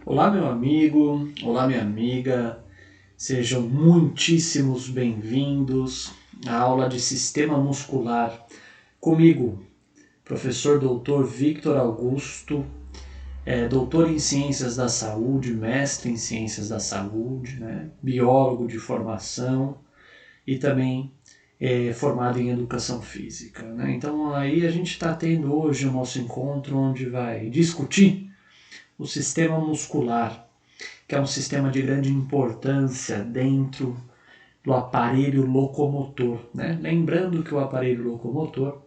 Olá, meu amigo, olá, minha amiga, sejam muitíssimos bem-vindos à aula de Sistema Muscular. Comigo, professor Dr. Victor Augusto, doutor em Ciências da Saúde, mestre em Ciências da Saúde, biólogo de formação e também formado em Educação Física. Então aí a gente está tendo hoje o nosso encontro onde vai discutir o sistema muscular, que é um sistema de grande importância dentro do aparelho locomotor. Lembrando que o aparelho locomotor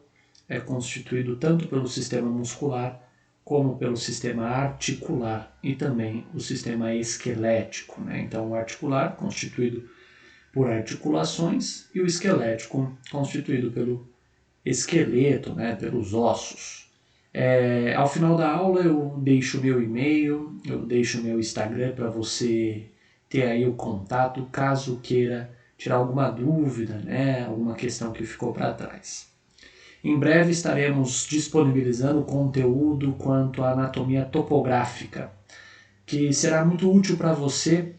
é constituído tanto pelo sistema muscular como pelo sistema articular e também o sistema esquelético. Então, o articular, constituído por articulações, e o esquelético, constituído pelo esqueleto, pelos ossos. Ao final da aula eu deixo o meu e-mail, eu deixo o meu Instagram para você ter aí o contato caso queira tirar alguma dúvida, alguma questão que ficou para trás. Em breve estaremos disponibilizando conteúdo quanto à anatomia topográfica, que será muito útil para você,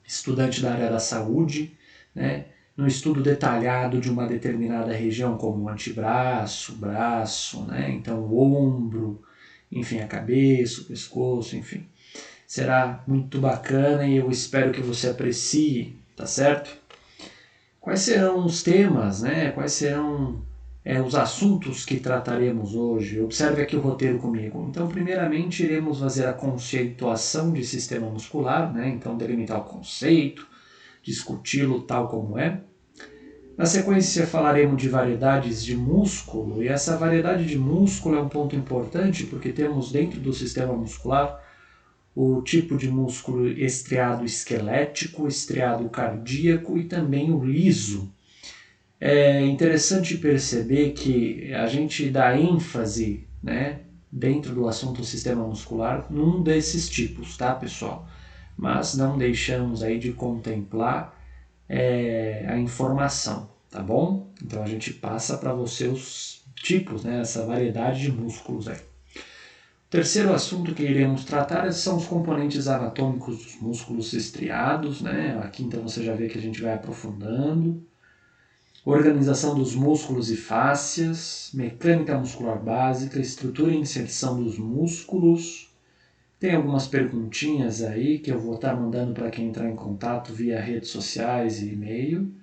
estudante da área da saúde, no estudo detalhado de uma determinada região, como o antebraço, braço, então o ombro, enfim, a cabeça, o pescoço, enfim. Será muito bacana e eu espero que você aprecie, tá certo? Quais serão os temas, Quais serão os assuntos que trataremos hoje? Observe aqui o roteiro comigo. Então, primeiramente, iremos fazer a conceituação de sistema muscular, então delimitar o conceito, discuti-lo tal como é. Na sequência falaremos de variedades de músculo, e essa variedade de músculo é um ponto importante porque temos dentro do sistema muscular o tipo de músculo estriado esquelético, estriado cardíaco e também o liso. É interessante perceber que a gente dá ênfase, dentro do assunto sistema muscular, num desses tipos, tá, pessoal? Mas não deixamos aí de contemplar a informação, tá bom? Então a gente passa para você os tipos, essa variedade de músculos aí. O terceiro assunto que iremos tratar são os componentes anatômicos dos músculos estriados, Aqui então você já vê que a gente vai aprofundando. Organização dos músculos e fáscias, mecânica muscular básica, estrutura e inserção dos músculos. Tem algumas perguntinhas aí que eu vou estar mandando para quem entrar em contato via redes sociais e e-mail.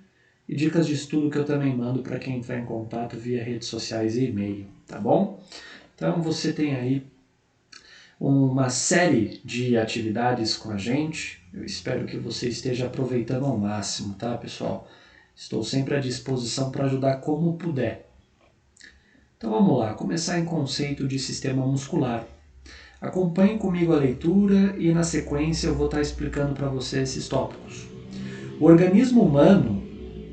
E dicas de estudo que eu também mando para quem entrar em contato via redes sociais e e-mail, tá bom? Então você tem aí uma série de atividades com a gente. Eu espero que você esteja aproveitando ao máximo, tá, pessoal? Estou sempre à disposição para ajudar como puder. Então vamos lá, começar em conceito de sistema muscular. Acompanhe comigo a leitura e na sequência eu vou estar explicando para você esses tópicos. O organismo humano,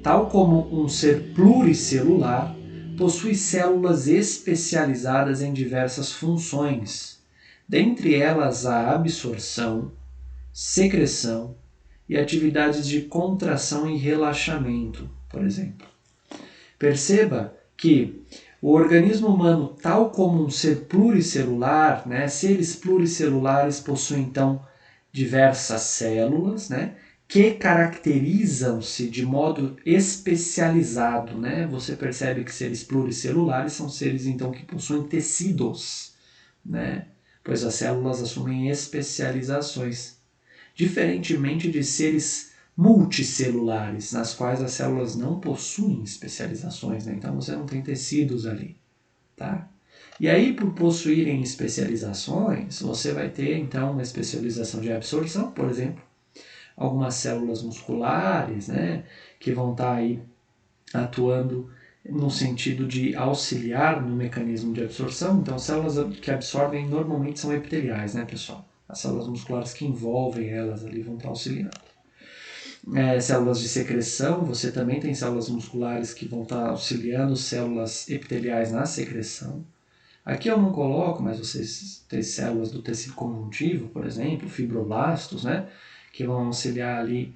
tal como um ser pluricelular, possui células especializadas em diversas funções, dentre elas a absorção, secreção e atividades de contração e relaxamento, por exemplo. Perceba que o organismo humano, tal como um ser pluricelular, seres pluricelulares possuem então diversas células, que caracterizam-se de modo especializado. Você percebe que seres pluricelulares são seres então que possuem tecidos, pois as células assumem especializações, diferentemente de seres multicelulares, nas quais as células não possuem especializações, então você não tem tecidos ali, tá? E aí, por possuírem especializações, você vai ter então uma especialização de absorção, por exemplo, algumas células musculares, que vão estar aí atuando no sentido de auxiliar no mecanismo de absorção. Então, células que absorvem normalmente são epiteliais, pessoal? As células musculares que envolvem elas ali vão estar auxiliando. Células de secreção, você também tem células musculares que vão estar auxiliando células epiteliais na secreção. Aqui eu não coloco, mas vocês têm células do tecido conjuntivo, por exemplo, fibroblastos, que vão auxiliar ali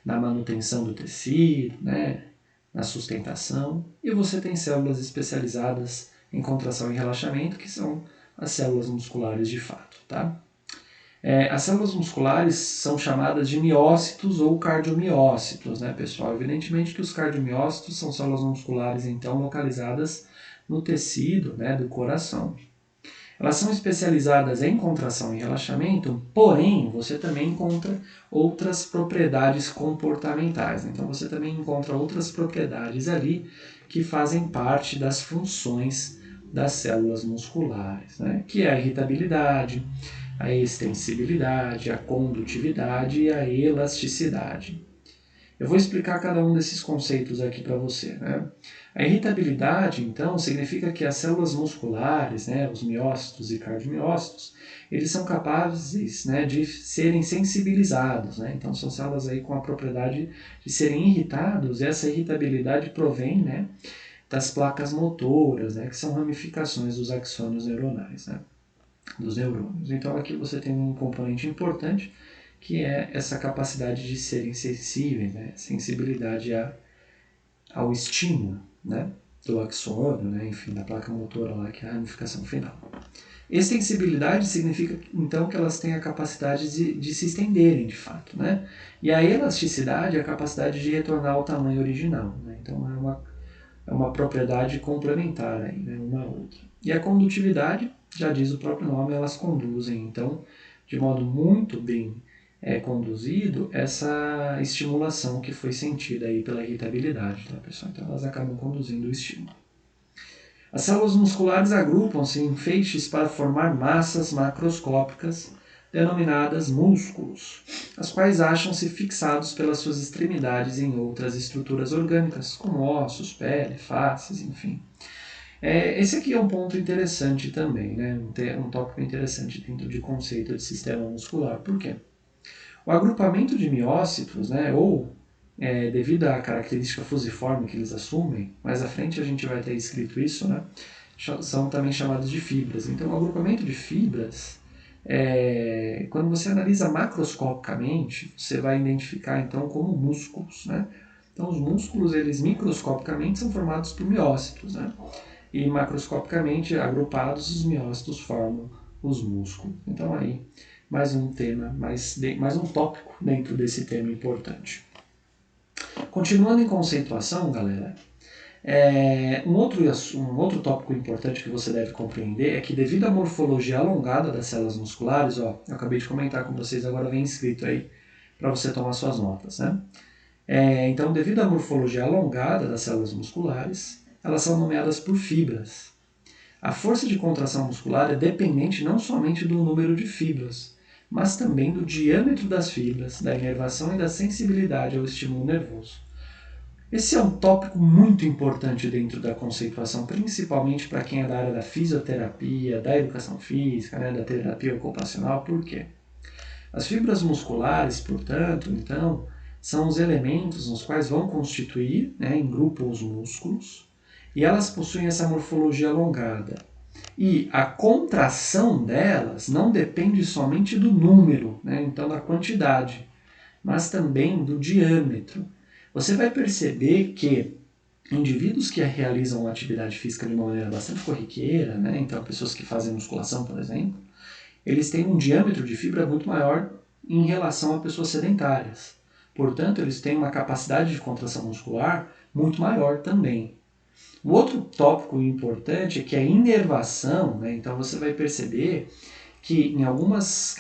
na manutenção do tecido, na sustentação. E você tem células especializadas em contração e relaxamento, que são as células musculares de fato, tá? As células musculares são chamadas de miócitos ou cardiomiócitos, né, pessoal? Evidentemente que os cardiomiócitos são células musculares, então, localizadas no tecido, né, do coração. Elas são especializadas em contração e relaxamento, porém, você também encontra outras propriedades comportamentais. Então, você também encontra outras propriedades ali que fazem parte das funções das células musculares, né? Que é a irritabilidade, a extensibilidade, a condutividade e a elasticidade. Eu vou explicar cada um desses conceitos aqui para você, né? A irritabilidade, então, significa que as células musculares, né, os miócitos e cardiomiócitos, eles são capazes, né, de serem sensibilizados, né? Então, são células aí com a propriedade de serem irritados, e essa irritabilidade provém, né, das placas motoras, né, que são ramificações dos axônios neuronais, né, dos neurônios. Então, aqui você tem um componente importante, que é essa capacidade de serem sensíveis, né, sensibilidade ao estímulo, né, do axônio, né, enfim, da placa motora lá, que é a ramificação final. Extensibilidade significa, então, que elas têm a capacidade de se estenderem, de fato, né? E a elasticidade é a capacidade de retornar ao tamanho original, né? Então, é uma propriedade complementar aí, né, uma a outra. E a condutividade, já diz o próprio nome, elas conduzem, então, de modo muito bem conduzido, essa estimulação que foi sentida aí pela irritabilidade, tá, pessoal? Então, elas acabam conduzindo o estímulo. As células musculares agrupam-se em feixes para formar massas macroscópicas, denominadas músculos, as quais acham-se fixados pelas suas extremidades em outras estruturas orgânicas, como ossos, pele, faces, enfim. Esse aqui é um ponto interessante também, né? Um tópico interessante dentro de conceito de sistema muscular. Por quê? O agrupamento de miócitos, né, ou devido à característica fusiforme que eles assumem, mais à frente a gente vai ter escrito isso, né, são também chamados de fibras. Então, o agrupamento de fibras, quando você analisa macroscopicamente, você vai identificar então como músculos, né? Então, os músculos, eles microscopicamente são formados por miócitos, né? E macroscopicamente agrupados, os miócitos formam os músculos. Então, aí mais um tema, mais um tópico dentro desse tema importante. Continuando em conceituação, galera, um outro tópico importante que você deve compreender é que devido à morfologia alongada das células musculares, ó, eu acabei de comentar com vocês, agora vem escrito aí para você tomar suas notas, né? Então, devido à morfologia alongada das células musculares, elas são nomeadas por fibras. A força de contração muscular é dependente não somente do número de fibras, mas também do diâmetro das fibras, da inervação e da sensibilidade ao estímulo nervoso. Esse é um tópico muito importante dentro da conceituação, principalmente para quem é da área da fisioterapia, da educação física, né, da terapia ocupacional. Por quê? As fibras musculares, portanto, então, são os elementos nos quais vão constituir, né, em grupo, os músculos, e elas possuem essa morfologia alongada. E a contração delas não depende somente do número, né, então da quantidade, mas também do diâmetro. Você vai perceber que indivíduos que realizam atividade física de uma maneira bastante corriqueira, né, então pessoas que fazem musculação, por exemplo, eles têm um diâmetro de fibra muito maior em relação a pessoas sedentárias. Portanto, eles têm uma capacidade de contração muscular muito maior também. O outro tópico importante é que a inervação, né, então você vai perceber que em algumas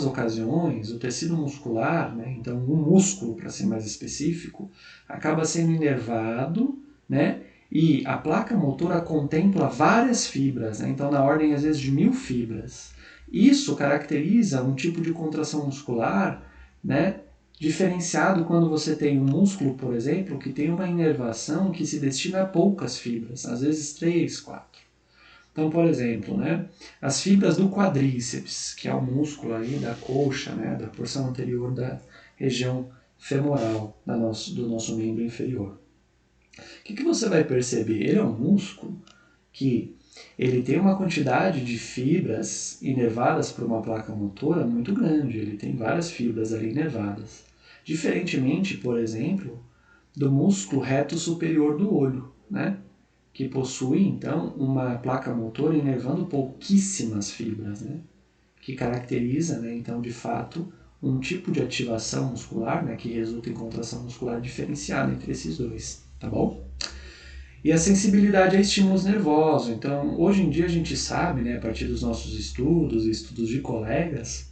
ocasiões o tecido muscular, né, então o músculo, para ser mais específico, acaba sendo inervado, né, e a placa motora contempla várias fibras, né, então na ordem às vezes de 1000 fibras. Isso caracteriza um tipo de contração muscular, né, diferenciado quando você tem um músculo, por exemplo, que tem uma inervação que se destina a poucas fibras, às vezes 3, 4. Então, por exemplo, né, as fibras do quadríceps, que é o músculo aí da coxa, né, da porção anterior da região femoral do nosso membro inferior. O que você vai perceber? Ele é um músculo que ele tem uma quantidade de fibras inervadas por uma placa motora muito grande, ele tem várias fibras ali inervadas. Diferentemente, por exemplo, do músculo reto superior do olho, né? Que possui, então, uma placa motora inervando pouquíssimas fibras, né? que caracteriza, né, então, de fato, um tipo de ativação muscular, né, que resulta em contração muscular diferenciada entre esses dois, tá bom? E a sensibilidade a estímulos nervosos. Então, hoje em dia a gente sabe, né, a partir dos nossos estudos de colegas,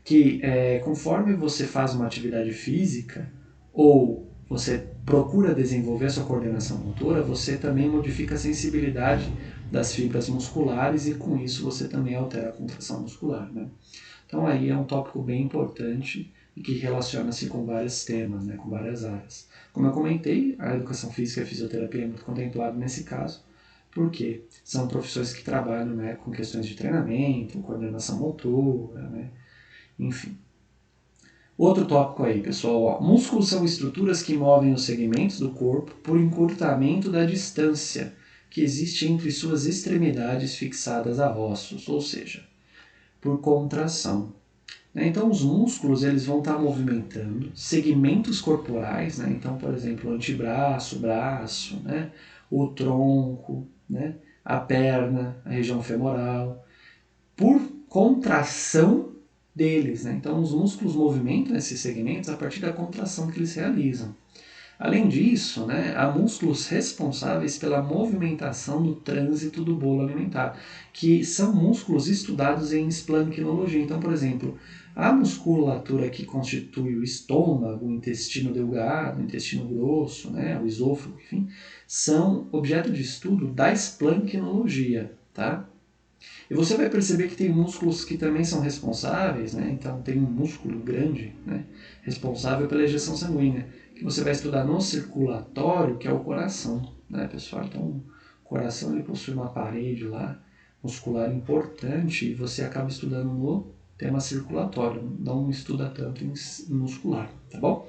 que conforme você faz uma atividade física ou você procura desenvolver a sua coordenação motora, você também modifica a sensibilidade das fibras musculares e com isso você também altera a contração muscular, né? Então aí é um tópico bem importante e que relaciona-se com vários temas, né, com várias áreas. Como eu comentei, a educação física e a fisioterapia é muito contemplada nesse caso, porque são profissões que trabalham, né, com questões de treinamento, coordenação motora, né, enfim. Outro tópico aí, pessoal, ó. Músculos são estruturas que movem os segmentos do corpo por encurtamento da distância que existe entre suas extremidades fixadas a ossos, ou seja, por contração. Então, os músculos eles vão estar movimentando segmentos corporais, né? Então, por exemplo, o antebraço, o braço, né? O tronco, né? A perna, a região femoral, por contração deles. Né? Então, os músculos movimentam esses segmentos a partir da contração que eles realizam. Além disso, né, há músculos responsáveis pela movimentação do trânsito do bolo alimentar, que são músculos estudados em esplancnologia. Então, por exemplo, a musculatura que constitui o estômago, o intestino delgado, o intestino grosso, né, o esôfago, enfim, são objeto de estudo da esplancnologia, tá? E você vai perceber que tem músculos que também são responsáveis, né? Então tem um músculo grande, né, responsável pela ejeção sanguínea, que você vai estudar no circulatório, que é o coração, né, pessoal? Então o coração ele possui uma parede lá muscular importante e você acaba estudando no tema circulatório, não estuda tanto em muscular, tá bom?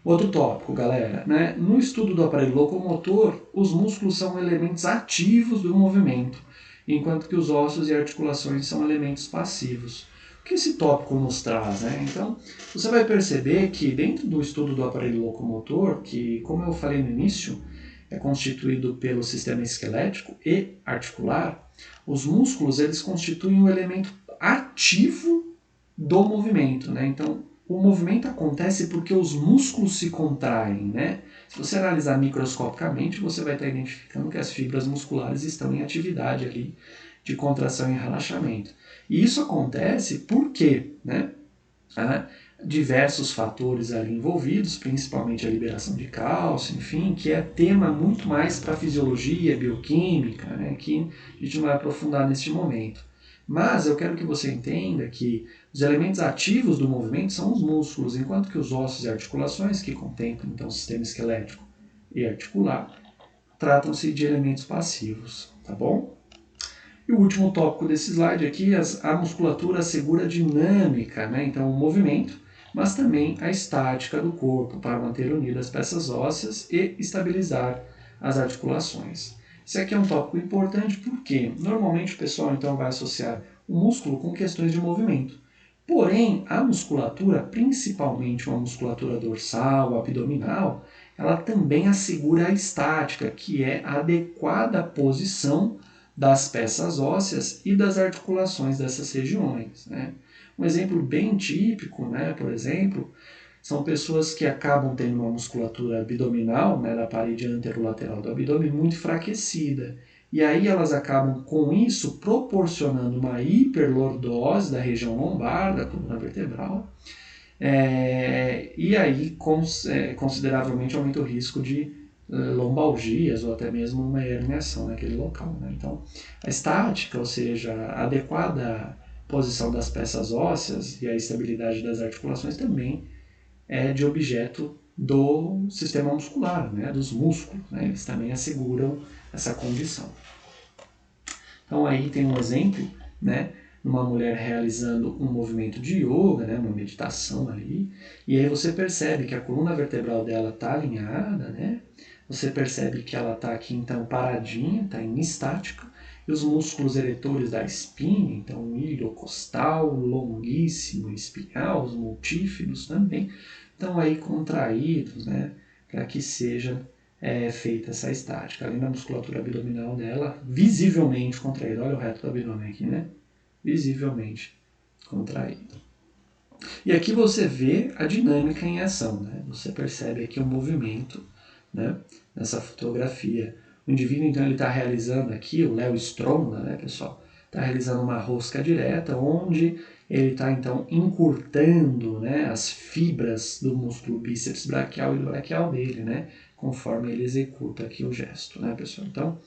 Outro tópico, galera, né? No estudo do aparelho locomotor, os músculos são elementos ativos do movimento, enquanto que os ossos e articulações são elementos passivos. O que esse tópico nos traz, né? Então, você vai perceber que dentro do estudo do aparelho locomotor, que, como eu falei no início, é constituído pelo sistema esquelético e articular, os músculos eles constituem um elemento ativo do movimento, né? Então, o movimento acontece porque os músculos se contraem, né? Se você analisar microscopicamente, você vai estar identificando que as fibras musculares estão em atividade ali de contração e relaxamento. E isso acontece porque, né? Há diversos fatores ali envolvidos, principalmente a liberação de cálcio, enfim, que é tema muito mais para fisiologia, bioquímica, né? Que a gente não vai aprofundar neste momento. Mas eu quero que você entenda que os elementos ativos do movimento são os músculos, enquanto que os ossos e articulações, que contemplam então o sistema esquelético e articular, tratam-se de elementos passivos, tá bom? E o último tópico desse slide aqui, a musculatura assegura a dinâmica, né? Então o movimento, mas também a estática do corpo, para manter unidas as peças ósseas e estabilizar as articulações. Isso aqui é um tópico importante porque normalmente o pessoal então vai associar o músculo com questões de movimento. Porém, a musculatura, principalmente uma musculatura dorsal, abdominal, ela também assegura a estática, que é a adequada posição das peças ósseas e das articulações dessas regiões. Né? Um exemplo bem típico, né, por exemplo, são pessoas que acabam tendo uma musculatura abdominal, né, da parede anterolateral do abdômen muito enfraquecida. E aí elas acabam com isso proporcionando uma hiperlordose da região lombar, da coluna vertebral, e aí consideravelmente aumenta o risco de lombalgias ou até mesmo uma herniação naquele local. Né? Então, a estática, ou seja, a adequada posição das peças ósseas e a estabilidade das articulações também é de objeto do sistema muscular, né, dos músculos. Né, eles também asseguram essa condição. Então aí tem um exemplo, né, uma mulher realizando um movimento de yoga, né, uma meditação ali, e aí você percebe que a coluna vertebral dela está alinhada, né, você percebe que ela está aqui então paradinha, está em estática, e os músculos eretores da espinha, então o iliocostal, longuíssimo, espinhal, os multífidos também, estão aí contraídos, né, para que seja feita essa estática. Além da musculatura abdominal dela, visivelmente contraída. Olha o reto do abdômen aqui, né? Visivelmente contraído. E aqui você vê a dinâmica em ação, né? Você percebe aqui o movimento, né? Nessa fotografia. O indivíduo, então, ele está realizando aqui, o Léo Stronda, né, pessoal? Está realizando uma rosca direta, onde ele está, então, encurtando, né, as fibras do músculo bíceps braquial e do braquial dele, né? Conforme ele executa aqui o gesto, né, pessoal? Então,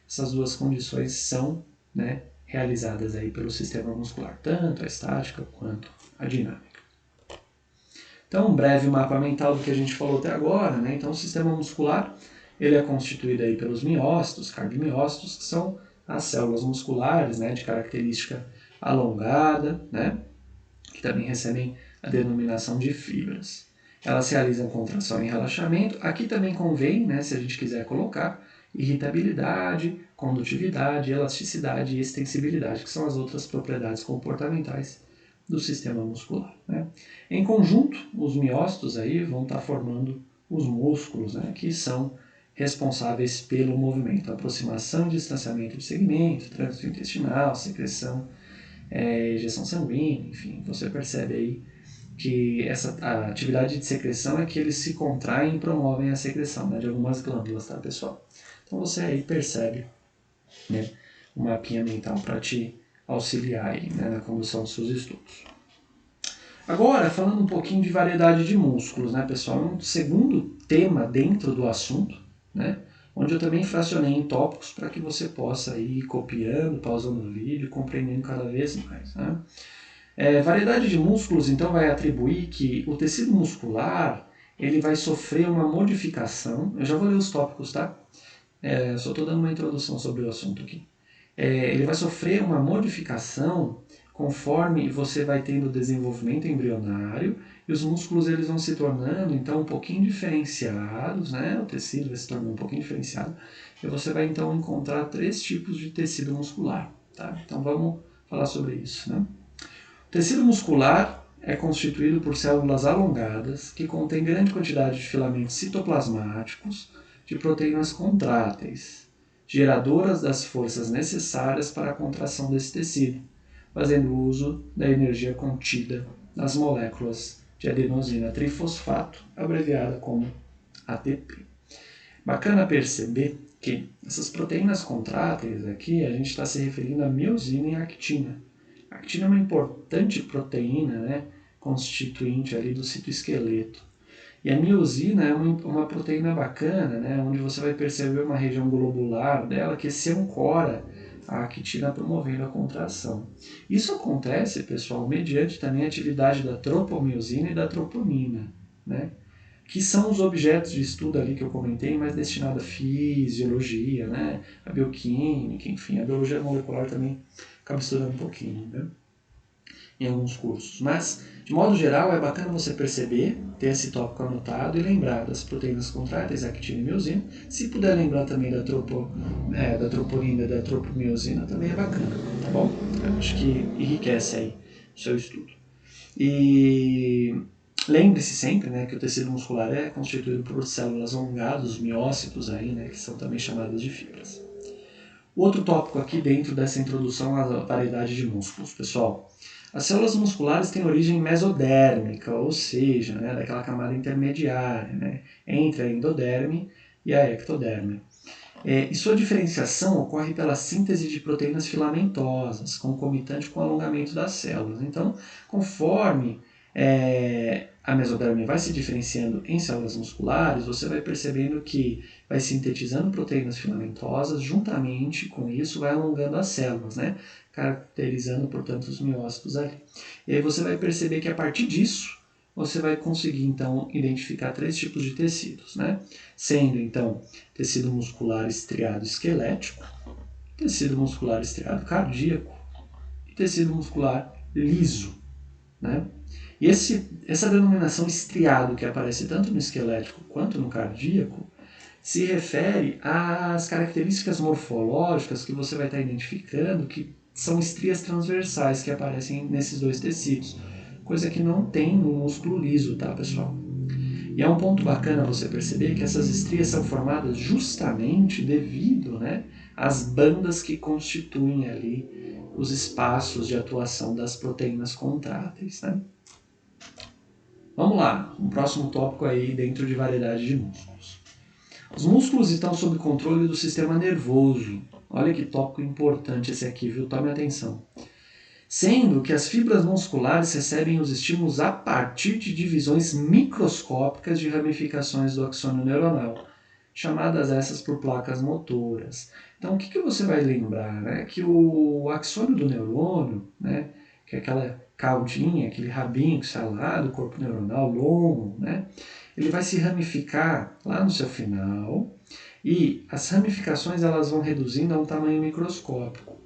essas duas condições são, né, realizadas aí pelo sistema muscular, tanto a estática quanto a dinâmica. Então, um breve mapa mental do que a gente falou até agora, né? Então, o sistema muscular, ele é constituído aí pelos miócitos, cardiomiócitos, que são as células musculares, né, de característica alongada, né, que também recebem a denominação de fibras. Elas realizam contração e relaxamento. Aqui também convém, né, se a gente quiser colocar, irritabilidade, condutividade, elasticidade e extensibilidade, que são as outras propriedades comportamentais do sistema muscular, né? Em conjunto, os miócitos aí vão estar formando os músculos, né, que são responsáveis pelo movimento, aproximação e distanciamento de segmento, trânsito intestinal, secreção, ejeção sanguínea, enfim, você percebe aí que a atividade de secreção é que eles se contraem e promovem a secreção, né, de algumas glândulas, tá, pessoal? Então você aí percebe, né, um mapinha mental para te auxiliar aí, né, na condução dos seus estudos. Agora, falando um pouquinho de variedade de músculos, né, pessoal? Um segundo tema dentro do assunto, né, onde eu também fracionei em tópicos para que você possa ir copiando, pausando o vídeo, compreendendo cada vez mais, né? Variedade de músculos, então, vai atribuir que o tecido muscular ele vai sofrer uma modificação. Eu já vou ler os tópicos, tá? Só estou dando uma introdução sobre o assunto aqui. Ele vai sofrer uma modificação conforme você vai tendo desenvolvimento embrionário e os músculos eles vão se tornando então um pouquinho diferenciados, né? O tecido vai se tornando um pouquinho diferenciado e você vai então encontrar 3 tipos de tecido muscular, tá? Então vamos falar sobre isso, né? O tecido muscular é constituído por células alongadas que contêm grande quantidade de filamentos citoplasmáticos de proteínas contráteis, geradoras das forças necessárias para a contração desse tecido, fazendo uso da energia contida nas moléculas de adenosina trifosfato, abreviada como ATP. Bacana perceber que essas proteínas contráteis aqui, a gente está se referindo a miosina e actina. A actina é uma importante proteína, né, constituinte ali do citoesqueleto. E a miosina é uma proteína bacana, né, onde você vai perceber uma região globular dela que se ancora à actina promovendo a contração. Isso acontece, pessoal, mediante também a atividade da tropomiosina e da troponina, né, que são os objetos de estudo ali que eu comentei, mais destinado à fisiologia, né, a bioquímica, enfim, a biologia molecular também acaba estudando um pouquinho, né, em alguns cursos. Mas, de modo geral, é bacana você perceber, ter esse tópico anotado e lembrar das proteínas contráteis, actina e miosina. Se puder lembrar também da troponina e da tropomiosina, também é bacana, tá bom? Eu acho que enriquece aí o seu estudo. E lembre-se sempre, né, que o tecido muscular é constituído por células alongadas, miócitos aí, né, que são também chamadas de fibras. Outro tópico aqui dentro dessa introdução à variedade de músculos, pessoal. As células musculares têm origem mesodérmica, ou seja, né, daquela camada intermediária, né, entre a endoderme e a ectoderme. E sua diferenciação ocorre pela síntese de proteínas filamentosas, concomitante com o alongamento das células. Então, conforme a mesoderme vai se diferenciando em células musculares, você vai percebendo que vai sintetizando proteínas filamentosas, juntamente com isso vai alongando as células, né? Caracterizando, portanto, os miócitos ali. E aí você vai perceber que a partir disso, você vai conseguir, então, identificar 3 tipos de tecidos, né? Sendo, então, tecido muscular estriado esquelético, tecido muscular estriado cardíaco e tecido muscular liso, né? E essa denominação estriado, que aparece tanto no esquelético quanto no cardíaco, se refere às características morfológicas que você vai estar identificando, que são estrias transversais que aparecem nesses 2 tecidos, coisa que não tem no músculo liso, tá, pessoal? E é um ponto bacana você perceber que essas estrias são formadas justamente devido, né, as bandas que constituem ali os espaços de atuação das proteínas contráteis, né? Vamos lá, um próximo tópico aí dentro de variedade de músculos. Os músculos estão sob controle do sistema nervoso. Olha que tópico importante esse aqui, viu? Tome atenção. Sendo que as fibras musculares recebem os estímulos a partir de divisões microscópicas de ramificações do axônio neuronal, chamadas essas por placas motoras. Então, o que você vai lembrar? Né? Que o axônio do neurônio, né? Que é aquela caudinha, aquele rabinho que sai lá do corpo neuronal longo, né? Ele vai se ramificar lá no seu final e as ramificações elas vão reduzindo a um tamanho microscópico.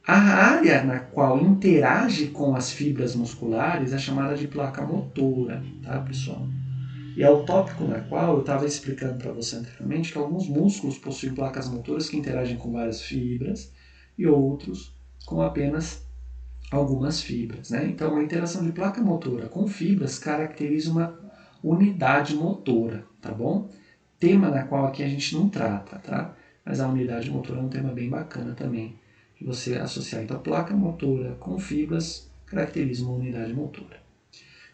A área na qual interage com as fibras musculares é chamada de placa motora, tá, pessoal? E é o tópico na qual eu estava explicando para você anteriormente que alguns músculos possuem placas motoras que interagem com várias fibras e outros com apenas algumas fibras, né? Então, a interação de placa motora com fibras caracteriza uma unidade motora, tá bom? Tema na qual aqui a gente não trata, tá? Mas a unidade motora é um tema bem bacana também, que você associar. Então, a placa motora com fibras caracteriza uma unidade motora.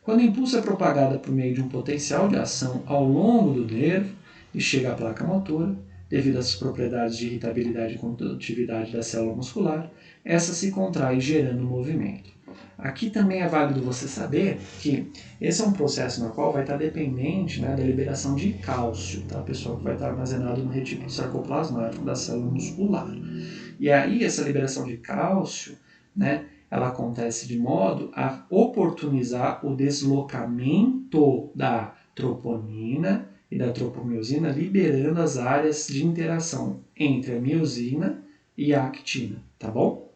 Quando o impulso é propagado por meio de um potencial de ação ao longo do nervo e chega à placa motora, devido às propriedades de irritabilidade e condutividade da célula muscular, essa se contrai gerando movimento. Aqui também é válido você saber que esse é um processo no qual vai estar dependente, né, da liberação de cálcio, tá, pessoal, que vai estar armazenado no retículo sarcoplasmático da célula muscular. E aí essa liberação de cálcio, né, ela acontece de modo a oportunizar o deslocamento da troponina e da tropomiosina, liberando as áreas de interação entre a miosina e a actina, tá bom?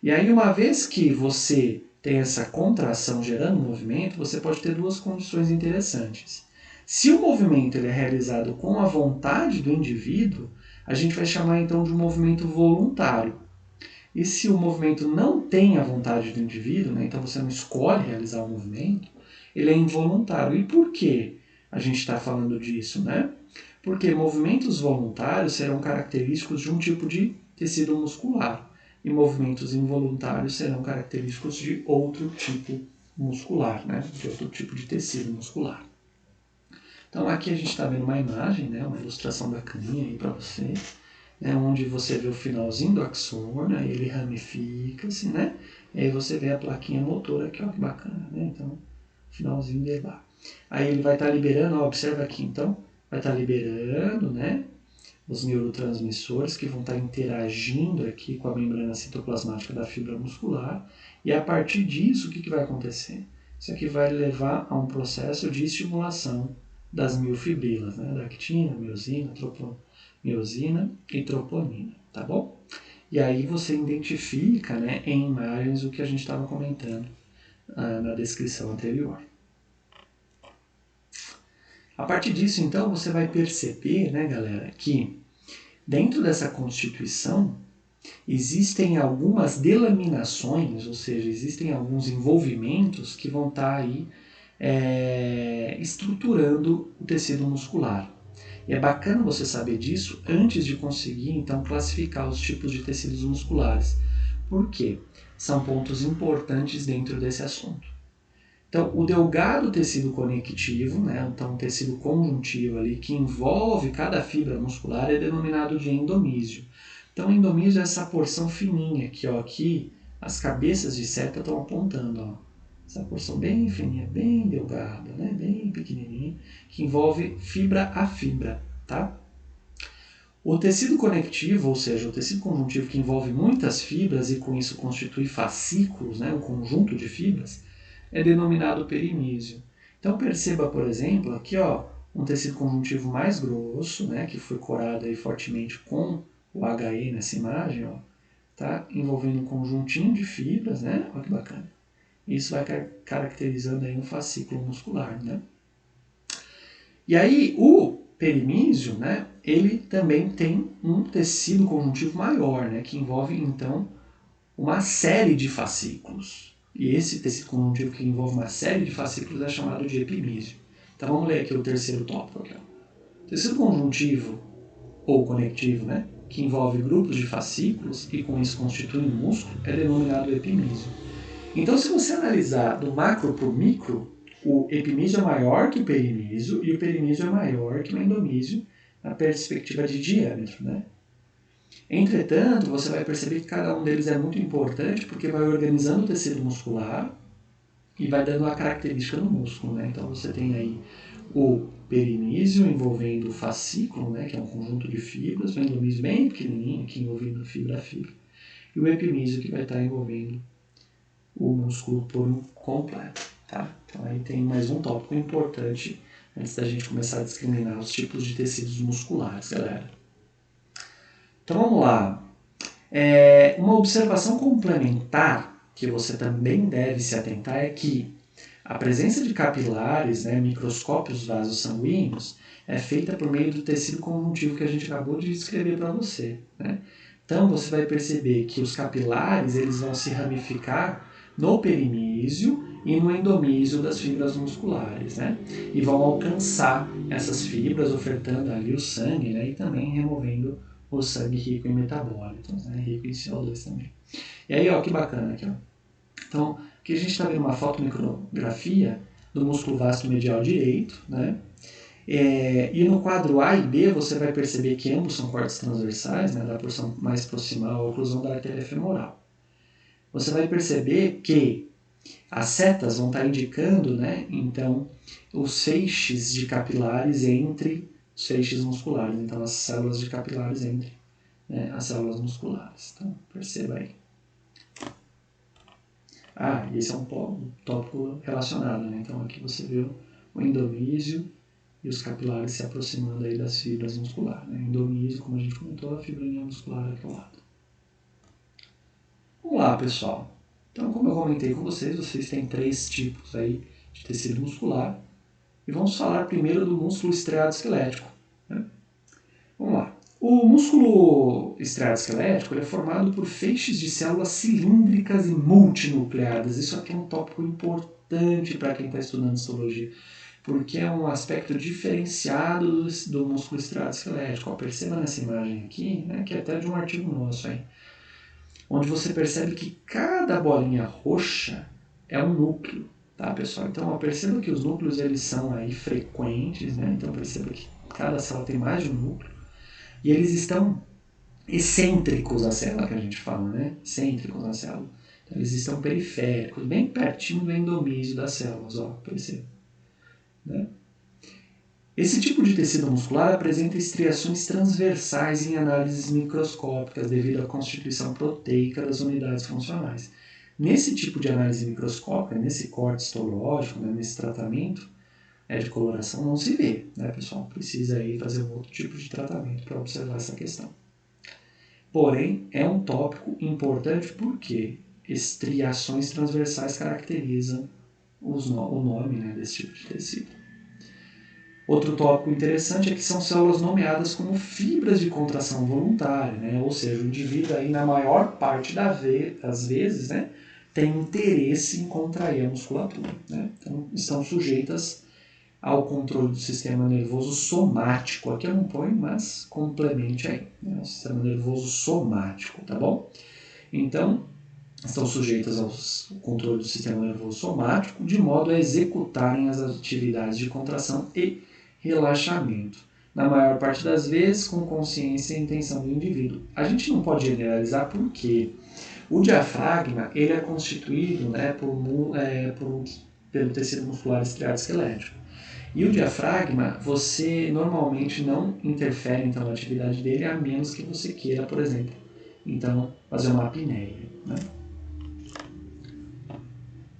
E aí, uma vez que você tem essa contração gerando movimento, você pode ter duas condições interessantes. Se o movimento ele é realizado com a vontade do indivíduo, a gente vai chamar então de um movimento voluntário. E se o movimento não tem a vontade do indivíduo, né, então você não escolhe realizar o movimento, ele é involuntário. E por que a gente está falando disso, né? Porque movimentos voluntários serão característicos de um tipo de tecido muscular e movimentos involuntários serão característicos de outro tipo muscular, né? De outro tipo de tecido muscular. Então aqui a gente está vendo uma imagem, né, uma ilustração bacaninha aí para você, né, onde você vê o finalzinho do axônio, aí ele ramifica-se, né? E aí você vê a plaquinha motora aqui, ó, que bacana, né? Então, finalzinho dele lá. Aí ele vai estar liberando, ó, observa aqui então, vai estar liberando, né, os neurotransmissores que vão estar interagindo aqui com a membrana citoplasmática da fibra muscular, e a partir disso, o que vai acontecer? Isso aqui vai levar a um processo de estimulação das miofibrilas, né, da actina, miosina, miosina e troponina, tá bom? E aí você identifica, né, em imagens o que a gente estava comentando na descrição anterior. A partir disso, então, você vai perceber, né, galera, que dentro dessa constituição existem algumas delaminações, ou seja, existem alguns envolvimentos que vão estar aí estruturando o tecido muscular. E é bacana você saber disso antes de conseguir, então, classificar os tipos de tecidos musculares. Por quê? São pontos importantes dentro desse assunto. Então, o delgado tecido conectivo, né, então um tecido conjuntivo ali, que envolve cada fibra muscular, é denominado de endomísio. Então, endomísio é essa porção fininha aqui, ó, aqui as cabeças de seta estão apontando, ó. Essa porção bem fininha, bem delgada, né, bem pequenininha, que envolve fibra a fibra, tá? O tecido conectivo, ou seja, o tecido conjuntivo que envolve muitas fibras e com isso constitui fascículos, né, um conjunto de fibras, é denominado perimísio. Então perceba, por exemplo, aqui ó, um tecido conjuntivo mais grosso, né, que foi corado aí fortemente com o HE nessa imagem, ó, tá envolvendo um conjuntinho de fibras, né? Olha que bacana. Isso vai caracterizando aí um fascículo muscular, né? E aí o perimísio, né, ele também tem um tecido conjuntivo maior, né, que envolve então uma série de fascículos. E esse tecido conjuntivo que envolve uma série de fascículos é chamado de epimísio. Então vamos ler aqui o terceiro tópico. Aqui, ó. Tecido conjuntivo ou conectivo, né, que envolve grupos de fascículos e com isso constitui um músculo, é denominado epimísio. Então, se você analisar do macro para o micro, o epimísio é maior que o perimísio e o perimísio é maior que o endomísio na perspectiva de diâmetro, né? Entretanto, você vai perceber que cada um deles é muito importante porque vai organizando o tecido muscular e vai dando a característica do músculo, né? Então você tem aí o perimísio envolvendo o fascículo, né, que é um conjunto de fibras, o endomísio bem pequenininho, aqui envolvendo fibra a fibra, e o epimísio que vai estar envolvendo o músculo por completo, tá? Então aí tem mais um tópico importante antes da gente começar a discriminar os tipos de tecidos musculares, galera. Então vamos lá. Uma observação complementar que você também deve se atentar é que a presença de capilares, né, microscópios vasos sanguíneos, é feita por meio do tecido conjuntivo que a gente acabou de descrever para você, né? Então você vai perceber que os capilares eles vão se ramificar no perimísio e no endomísio das fibras musculares, né? E vão alcançar essas fibras, ofertando ali o sangue, né? E também removendo o sangue rico em metabólitos, né? Rico em CO2 também. E aí, ó, que bacana aqui, ó. Então, aqui a gente está vendo uma fotomicrografia do músculo vasto medial direito, né? E no quadro A e B você vai perceber que ambos são cortes transversais, né, da porção mais proximal à oclusão da artéria femoral. Você vai perceber que as setas vão estar indicando, né, então, os feixes de capilares entre os feixes musculares, então as células de capilares entre, né, as células musculares. Então, perceba aí. Esse é um tópico relacionado, né? Então aqui você vê o endomísio e os capilares se aproximando aí das fibras musculares, né? Endomísio, como a gente comentou, a fibrinha muscular aqui ao lado. Vamos lá, pessoal. Então, como eu comentei com vocês têm 3 tipos aí de tecido muscular. E vamos falar primeiro do músculo estriado esquelético, né? Vamos lá. O músculo estriado esquelético é formado por feixes de células cilíndricas e multinucleadas. Isso aqui é um tópico importante para quem está estudando histologia, porque é um aspecto diferenciado do músculo estriado esquelético. Perceba nessa imagem aqui, né, que é até de um artigo nosso aí, onde você percebe que cada bolinha roxa é um núcleo, tá, pessoal? Então, perceba que os núcleos eles são aí frequentes, né? Então, perceba que cada célula tem mais de um núcleo. E eles estão excêntricos à célula, que a gente fala, né? Excêntricos à célula. Então, eles estão periféricos, bem pertinho do endomísio das células, ó, perceba, né? Esse tipo de tecido muscular apresenta estriações transversais em análises microscópicas devido à constituição proteica das unidades funcionais. Nesse tipo de análise microscópica, nesse corte histológico, né, nesse tratamento, de coloração não se vê, né, pessoal? Precisa aí fazer um outro tipo de tratamento para observar essa questão. Porém, é um tópico importante porque estriações transversais caracterizam o nome, né, desse tipo de tecido. Outro tópico interessante é que são células nomeadas como fibras de contração voluntária, né? Ou seja, o indivíduo aí na maior parte das vezes, né, tem interesse em contrair a musculatura, né? Então, estão sujeitas ao controle do sistema nervoso somático. Aqui eu não ponho, mas complemente aí, né? O sistema nervoso somático, tá bom? Então, estão sujeitas ao controle do sistema nervoso somático, de modo a executarem as atividades de contração e relaxamento. Na maior parte das vezes, com consciência e intenção do indivíduo. A gente não pode generalizar porque o diafragma ele é constituído, né, pelo tecido muscular estriado esquelético. E o diafragma, você normalmente não interfere então, na atividade dele, a menos que você queira, por exemplo, então, fazer uma apneia, né?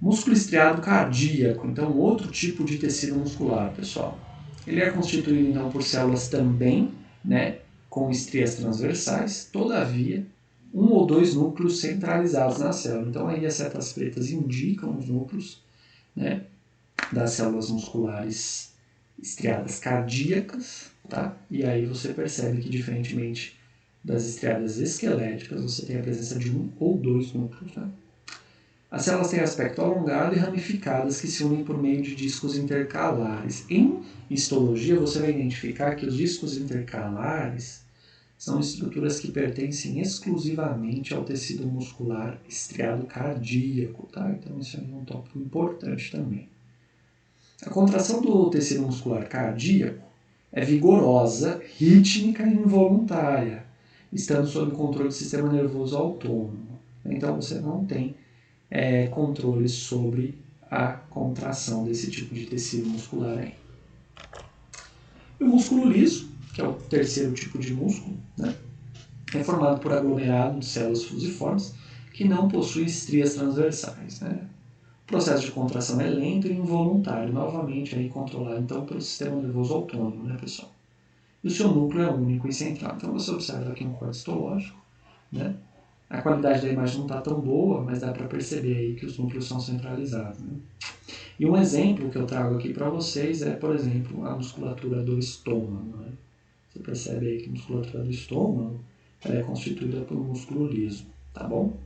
Músculo estriado cardíaco, então outro tipo de tecido muscular, pessoal. Ele é constituído então por células também, né, com estrias transversais, todavia, 1 ou 2 núcleos centralizados na célula. Então aí as setas pretas indicam os núcleos, né, das células musculares estriadas cardíacas, tá? E aí você percebe que, diferentemente das estriadas esqueléticas, você tem a presença de 1 ou 2 núcleos, tá? As células têm aspecto alongado e ramificadas que se unem por meio de discos intercalares. Em histologia, você vai identificar que os discos intercalares são estruturas que pertencem exclusivamente ao tecido muscular estriado cardíaco, tá? Então isso é um tópico importante também. A contração do tecido muscular cardíaco é vigorosa, rítmica e involuntária, estando sob controle do sistema nervoso autônomo. Então você não tem controle sobre a contração desse tipo de tecido muscular aí. E o músculo liso, que é o terceiro tipo de músculo, né, é formado por aglomerado de células fusiformes que não possuem estrias transversais. Né? O processo de contração é lento e involuntário, novamente aí controlado então pelo sistema nervoso autônomo, né, pessoal? E o seu núcleo é único e central. Então você observa aqui um quadro histológico, né? A qualidade da imagem não está tão boa, mas dá para perceber aí que os núcleos são centralizados. Né? E um exemplo que eu trago aqui para vocês é, por exemplo, a musculatura do estômago. Né? Você percebe aí que a musculatura do estômago ela é constituída por um músculo liso, tá bom?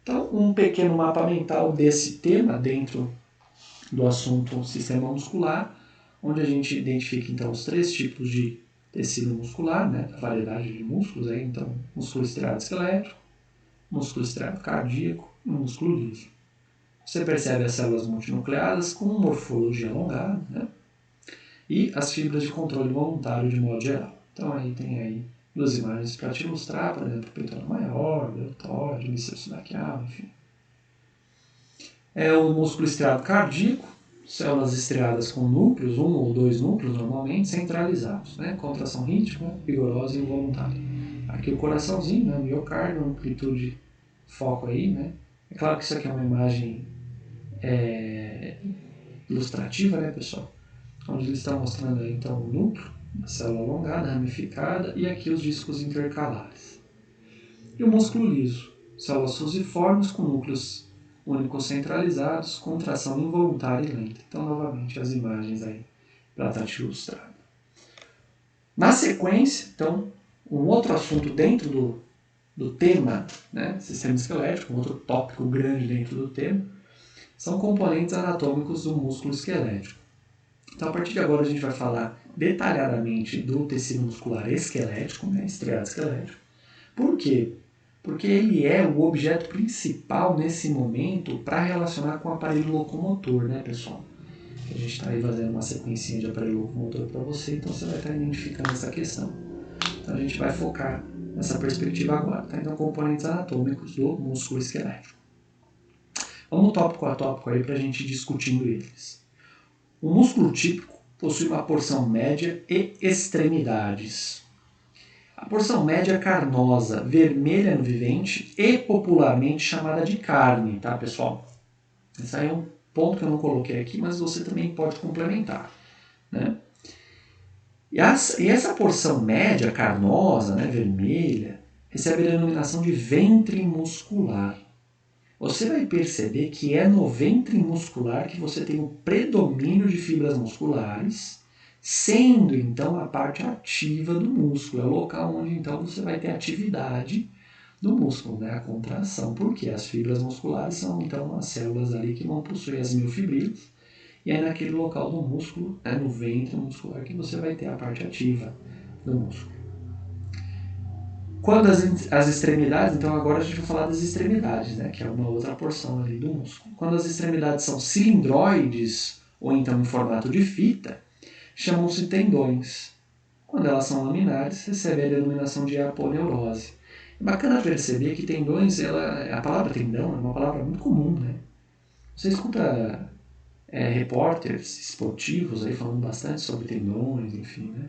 Então, um pequeno mapa mental desse tema dentro do assunto sistema muscular, onde a gente identifica então os três tipos de tecido muscular, né, a variedade de músculos, aí, então músculo estriado esquelético, músculo estriado cardíaco e músculo liso. Você percebe as células multinucleadas com morfologia alongada, né, e as fibras de controle voluntário de modo geral. Então aí tem aí duas imagens para te ilustrar, por exemplo, peitoral maior, deltóide, bíceps braquial, enfim. É o músculo estriado cardíaco, células estriadas com núcleos, um ou dois núcleos normalmente, centralizados, né? Contração rítmica, vigorosa e involuntária. Aqui o coraçãozinho, né? O miocárdio, amplitude, foco aí, né? É claro que isso aqui é uma imagem ilustrativa, né, pessoal? Onde eles estão mostrando aí, então, o núcleo, a célula alongada, ramificada, e aqui os discos intercalares. E o músculo liso, células fusiformes com núcleos únicos centralizados, contração involuntária e lenta. Então, novamente, as imagens aí para estar te ilustrando. Na sequência, então, um outro assunto dentro do tema, né, sistema esquelético, um outro tópico grande dentro do tema, são componentes anatômicos do músculo esquelético. Então, a partir de agora, a gente vai falar detalhadamente do tecido muscular esquelético, né, estriado esquelético. Por quê? Porque ele é o objeto principal nesse momento para relacionar com o aparelho locomotor, né, pessoal? A gente está aí fazendo uma sequência de aparelho locomotor para você, então você vai estar identificando essa questão. Então a gente vai focar nessa perspectiva agora. Tá? Então, componentes anatômicos do músculo esquelético. Vamos tópico a tópico aí para a gente ir discutindo eles. O músculo típico possui uma porção média e extremidades. A porção média é carnosa, vermelha no vivente e popularmente chamada de carne, tá, pessoal? Esse aí é um ponto que eu não coloquei aqui, mas você também pode complementar, né? E essa porção média carnosa, né, vermelha, recebe a denominação de ventre muscular. Você vai perceber que é no ventre muscular que você tem o predomínio de fibras musculares, sendo então a parte ativa do músculo. É o local onde então você vai ter atividade do músculo, né? A contração. Porque as fibras musculares são então as células ali que vão possuir as miofibrilas, e é naquele local do músculo, né, no ventre muscular, que você vai ter a parte ativa do músculo. Quando as extremidades, então agora a gente vai falar das extremidades, né, que é uma outra porção ali do músculo. Quando as extremidades são cilindroides ou então em formato de fita, chamam-se tendões. Quando elas são laminares, recebe a denominação de aponeurose. É bacana perceber que tendões, a palavra tendão é uma palavra muito comum, né? Você escuta repórteres esportivos aí falando bastante sobre tendões, enfim, né?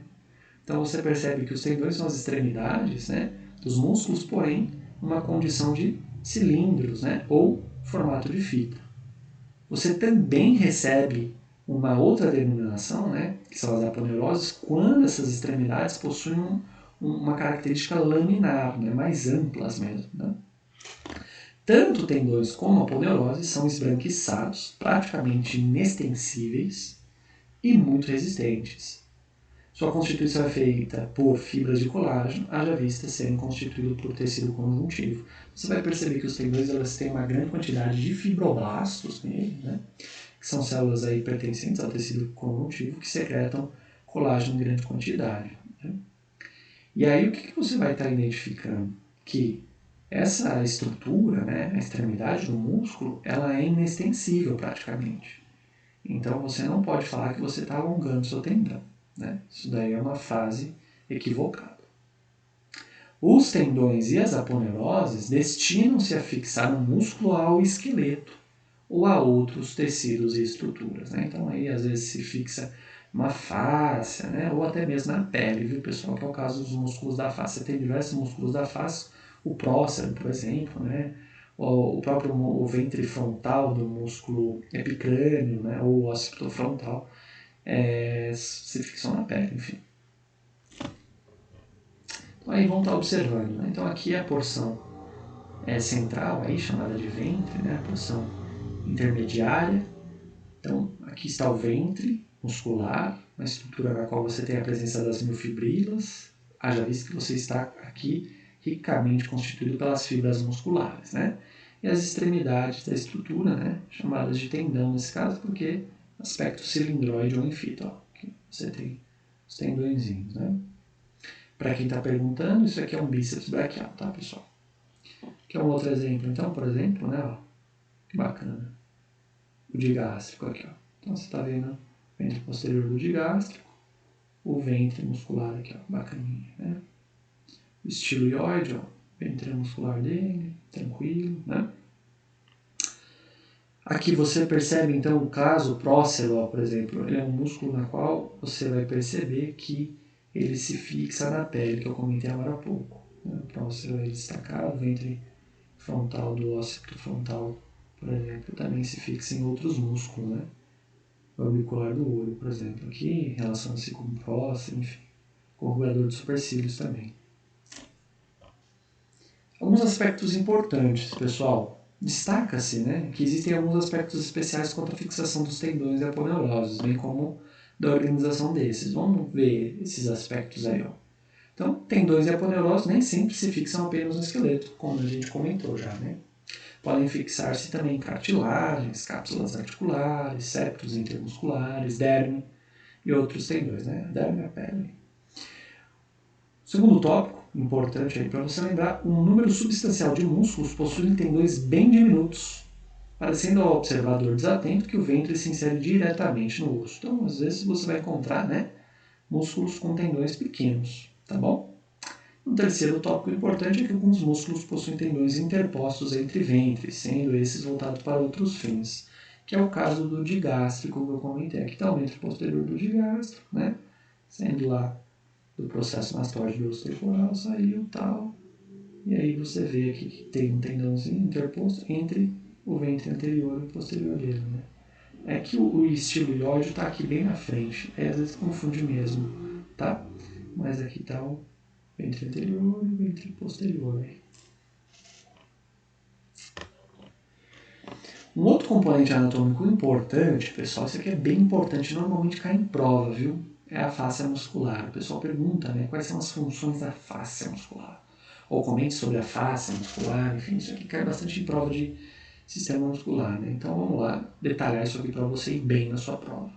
Então você percebe que os tendões são as extremidades, né, dos músculos, porém uma condição de cilindros, né, ou formato de fita. Você também recebe uma outra denominação, né, que são as aponeuroses, quando essas extremidades possuem uma característica laminar, né, mais amplas mesmo. Né? Tanto tendões como aponeuroses são esbranquiçados, praticamente inextensíveis e muito resistentes. Sua constituição é feita por fibras de colágeno, haja vista serem constituídos por tecido conjuntivo. Você vai perceber que os tendões elas têm uma grande quantidade de fibroblastos nele, né? Que são células aí pertencentes ao tecido conjuntivo que secretam colágeno em grande quantidade. Né? E aí o que você vai estar identificando? Que essa estrutura, né, a extremidade do músculo, ela é inextensível praticamente. Então você não pode falar que você está alongando seu tendão. Né? Isso daí é uma frase equivocada. Os tendões e as aponeuroses destinam-se a fixar o músculo ao esqueleto ou a outros tecidos e estruturas. Né? Então aí às vezes se fixa uma fáscia, né? Ou até mesmo na pele, viu pessoal? Que é o caso dos músculos da face. Você tem diversos músculos da face, o prócero, por exemplo, né? O próprio o ventre frontal do músculo epicrâneo, né? Ou o occipito frontal, se fixam na pele, enfim. Então aí vamos estar observando. Né? Então aqui é a porção central, aí, chamada de ventre, né? A porção intermediária. Então aqui está o ventre muscular, uma estrutura na qual você tem a presença das miofibrilas. Haja visto que você está aqui ricamente constituído pelas fibras musculares, né? E as extremidades da estrutura, né? Chamadas de tendão nesse caso, porque aspecto cilindroide ou infito, ó. Aqui você tem os tendõezinhos, né? Para quem está perguntando, isso aqui é um bíceps braquial, tá, pessoal? Aqui é um outro exemplo. Então, por exemplo, né, ó, que bacana. O digástrico aqui, ó. Então, você está vendo o ventre posterior do digástrico, o ventre muscular aqui, ó, bacaninha, né? O estiloide, ó, ventre muscular dele, tranquilo, né? Aqui você percebe, então, o caso prócero, ó, por exemplo, ele é um músculo na qual você vai perceber que ele se fixa na pele, que eu comentei agora há pouco. Né? O prócero é destacado, o ventre frontal do occipito frontal, por exemplo, também se fixa em outros músculos, né? O auricular do olho, por exemplo, aqui, relaciona-se com o prócero, enfim, com o ruedor de supercílios também. Alguns aspectos importantes, pessoal. Destaca-se, né, que existem alguns aspectos especiais quanto à fixação dos tendões e aponeuroses, bem como da organização desses. Vamos ver esses aspectos aí, ó. Então, tendões e aponeuroses nem sempre se fixam apenas no esqueleto, como a gente comentou já, né? Podem fixar-se também cartilagens, cápsulas articulares, septos intermusculares, derme e outros tendões, né? Derme é a pele. Segundo tópico, importante aí para você lembrar, um número substancial de músculos possuem tendões bem diminutos, parecendo ao observador desatento que o ventre se insere diretamente no osso. Então, às vezes você vai encontrar, né, músculos com tendões pequenos, tá bom? Um terceiro tópico importante é que alguns músculos possuem tendões interpostos entre ventres, sendo esses voltados para outros fins, que é o caso do digástrico que eu comentei. Aqui está o ventre posterior do digástrico, né, sendo lá do processo mastóide do osso temporal, saiu tal, e aí você vê aqui que tem um tendãozinho interposto entre o ventre anterior e o posterior dele, né? É que o estiloide está aqui bem na frente, às vezes confunde mesmo, tá? Mas aqui está o ventre anterior e o ventre posterior. Aí. Um outro componente anatômico importante, pessoal, isso aqui é bem importante, normalmente cai em prova, viu? É a fáscia muscular. O pessoal pergunta, né, quais são as funções da fáscia muscular. Ou comente sobre a fáscia muscular, enfim, isso aqui cai bastante em prova de sistema muscular, né? Então vamos lá detalhar isso aqui para você ir bem na sua prova.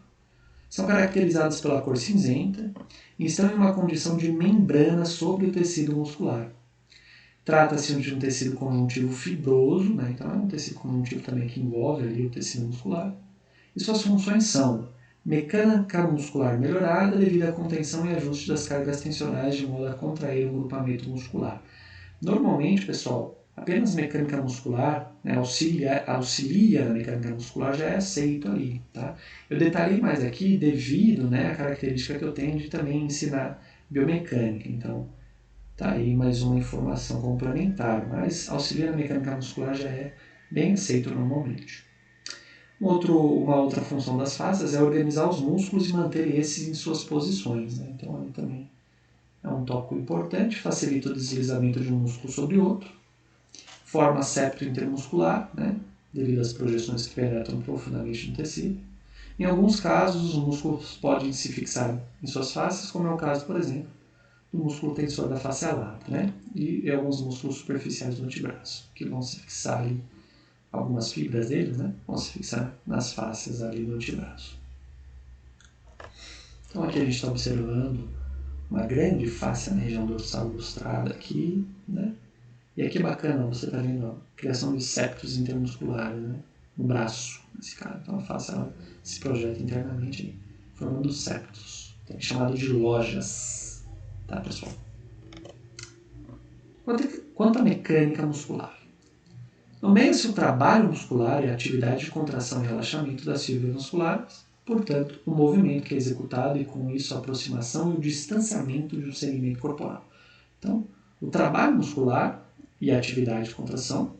São caracterizadas pela cor cinzenta e estão em uma condição de membrana sobre o tecido muscular. Trata-se de um tecido conjuntivo fibroso, né? Então é um tecido conjuntivo também que envolve ali o tecido muscular. E suas funções são mecânica muscular melhorada devido à contenção e ajuste das cargas tensionais de modo a contrair o grupamento muscular. Normalmente, pessoal, apenas mecânica muscular, né, auxilia na mecânica muscular, já é aceito ali, tá? Eu detalhei mais aqui devido, né, à característica que eu tenho de também ensinar biomecânica, então tá aí mais uma informação complementar, mas auxilia na mecânica muscular já é bem aceito normalmente. Uma outra função das fáscias é organizar os músculos e manter esses em suas posições, né? Então aí também é um tópico importante, facilita o deslizamento de um músculo sobre outro, forma septo intermuscular, né, devido às projeções que penetram profundamente no tecido. Em alguns casos, os músculos podem se fixar em suas faces, como é o caso, por exemplo, do músculo tensor da face alata, né, e alguns músculos superficiais do antebraço, que vão se fixar ali, algumas fibras deles, né, vão se fixar nas faces ali do antebraço. Então aqui a gente está observando uma grande face na região dorsal ilustrada aqui, né? E aqui é bacana, você está vendo a criação de septos intermusculares, né? No braço desse cara. Então a face ela se projeta internamente, formando septos, chamado de lojas, tá, pessoal? Quanto à mecânica muscular. Nomeia-se o trabalho muscular e a atividade de contração e relaxamento das fibras musculares, portanto, o movimento que é executado e com isso a aproximação e o distanciamento de um segmento corporal. Então, o trabalho muscular e a atividade de contração,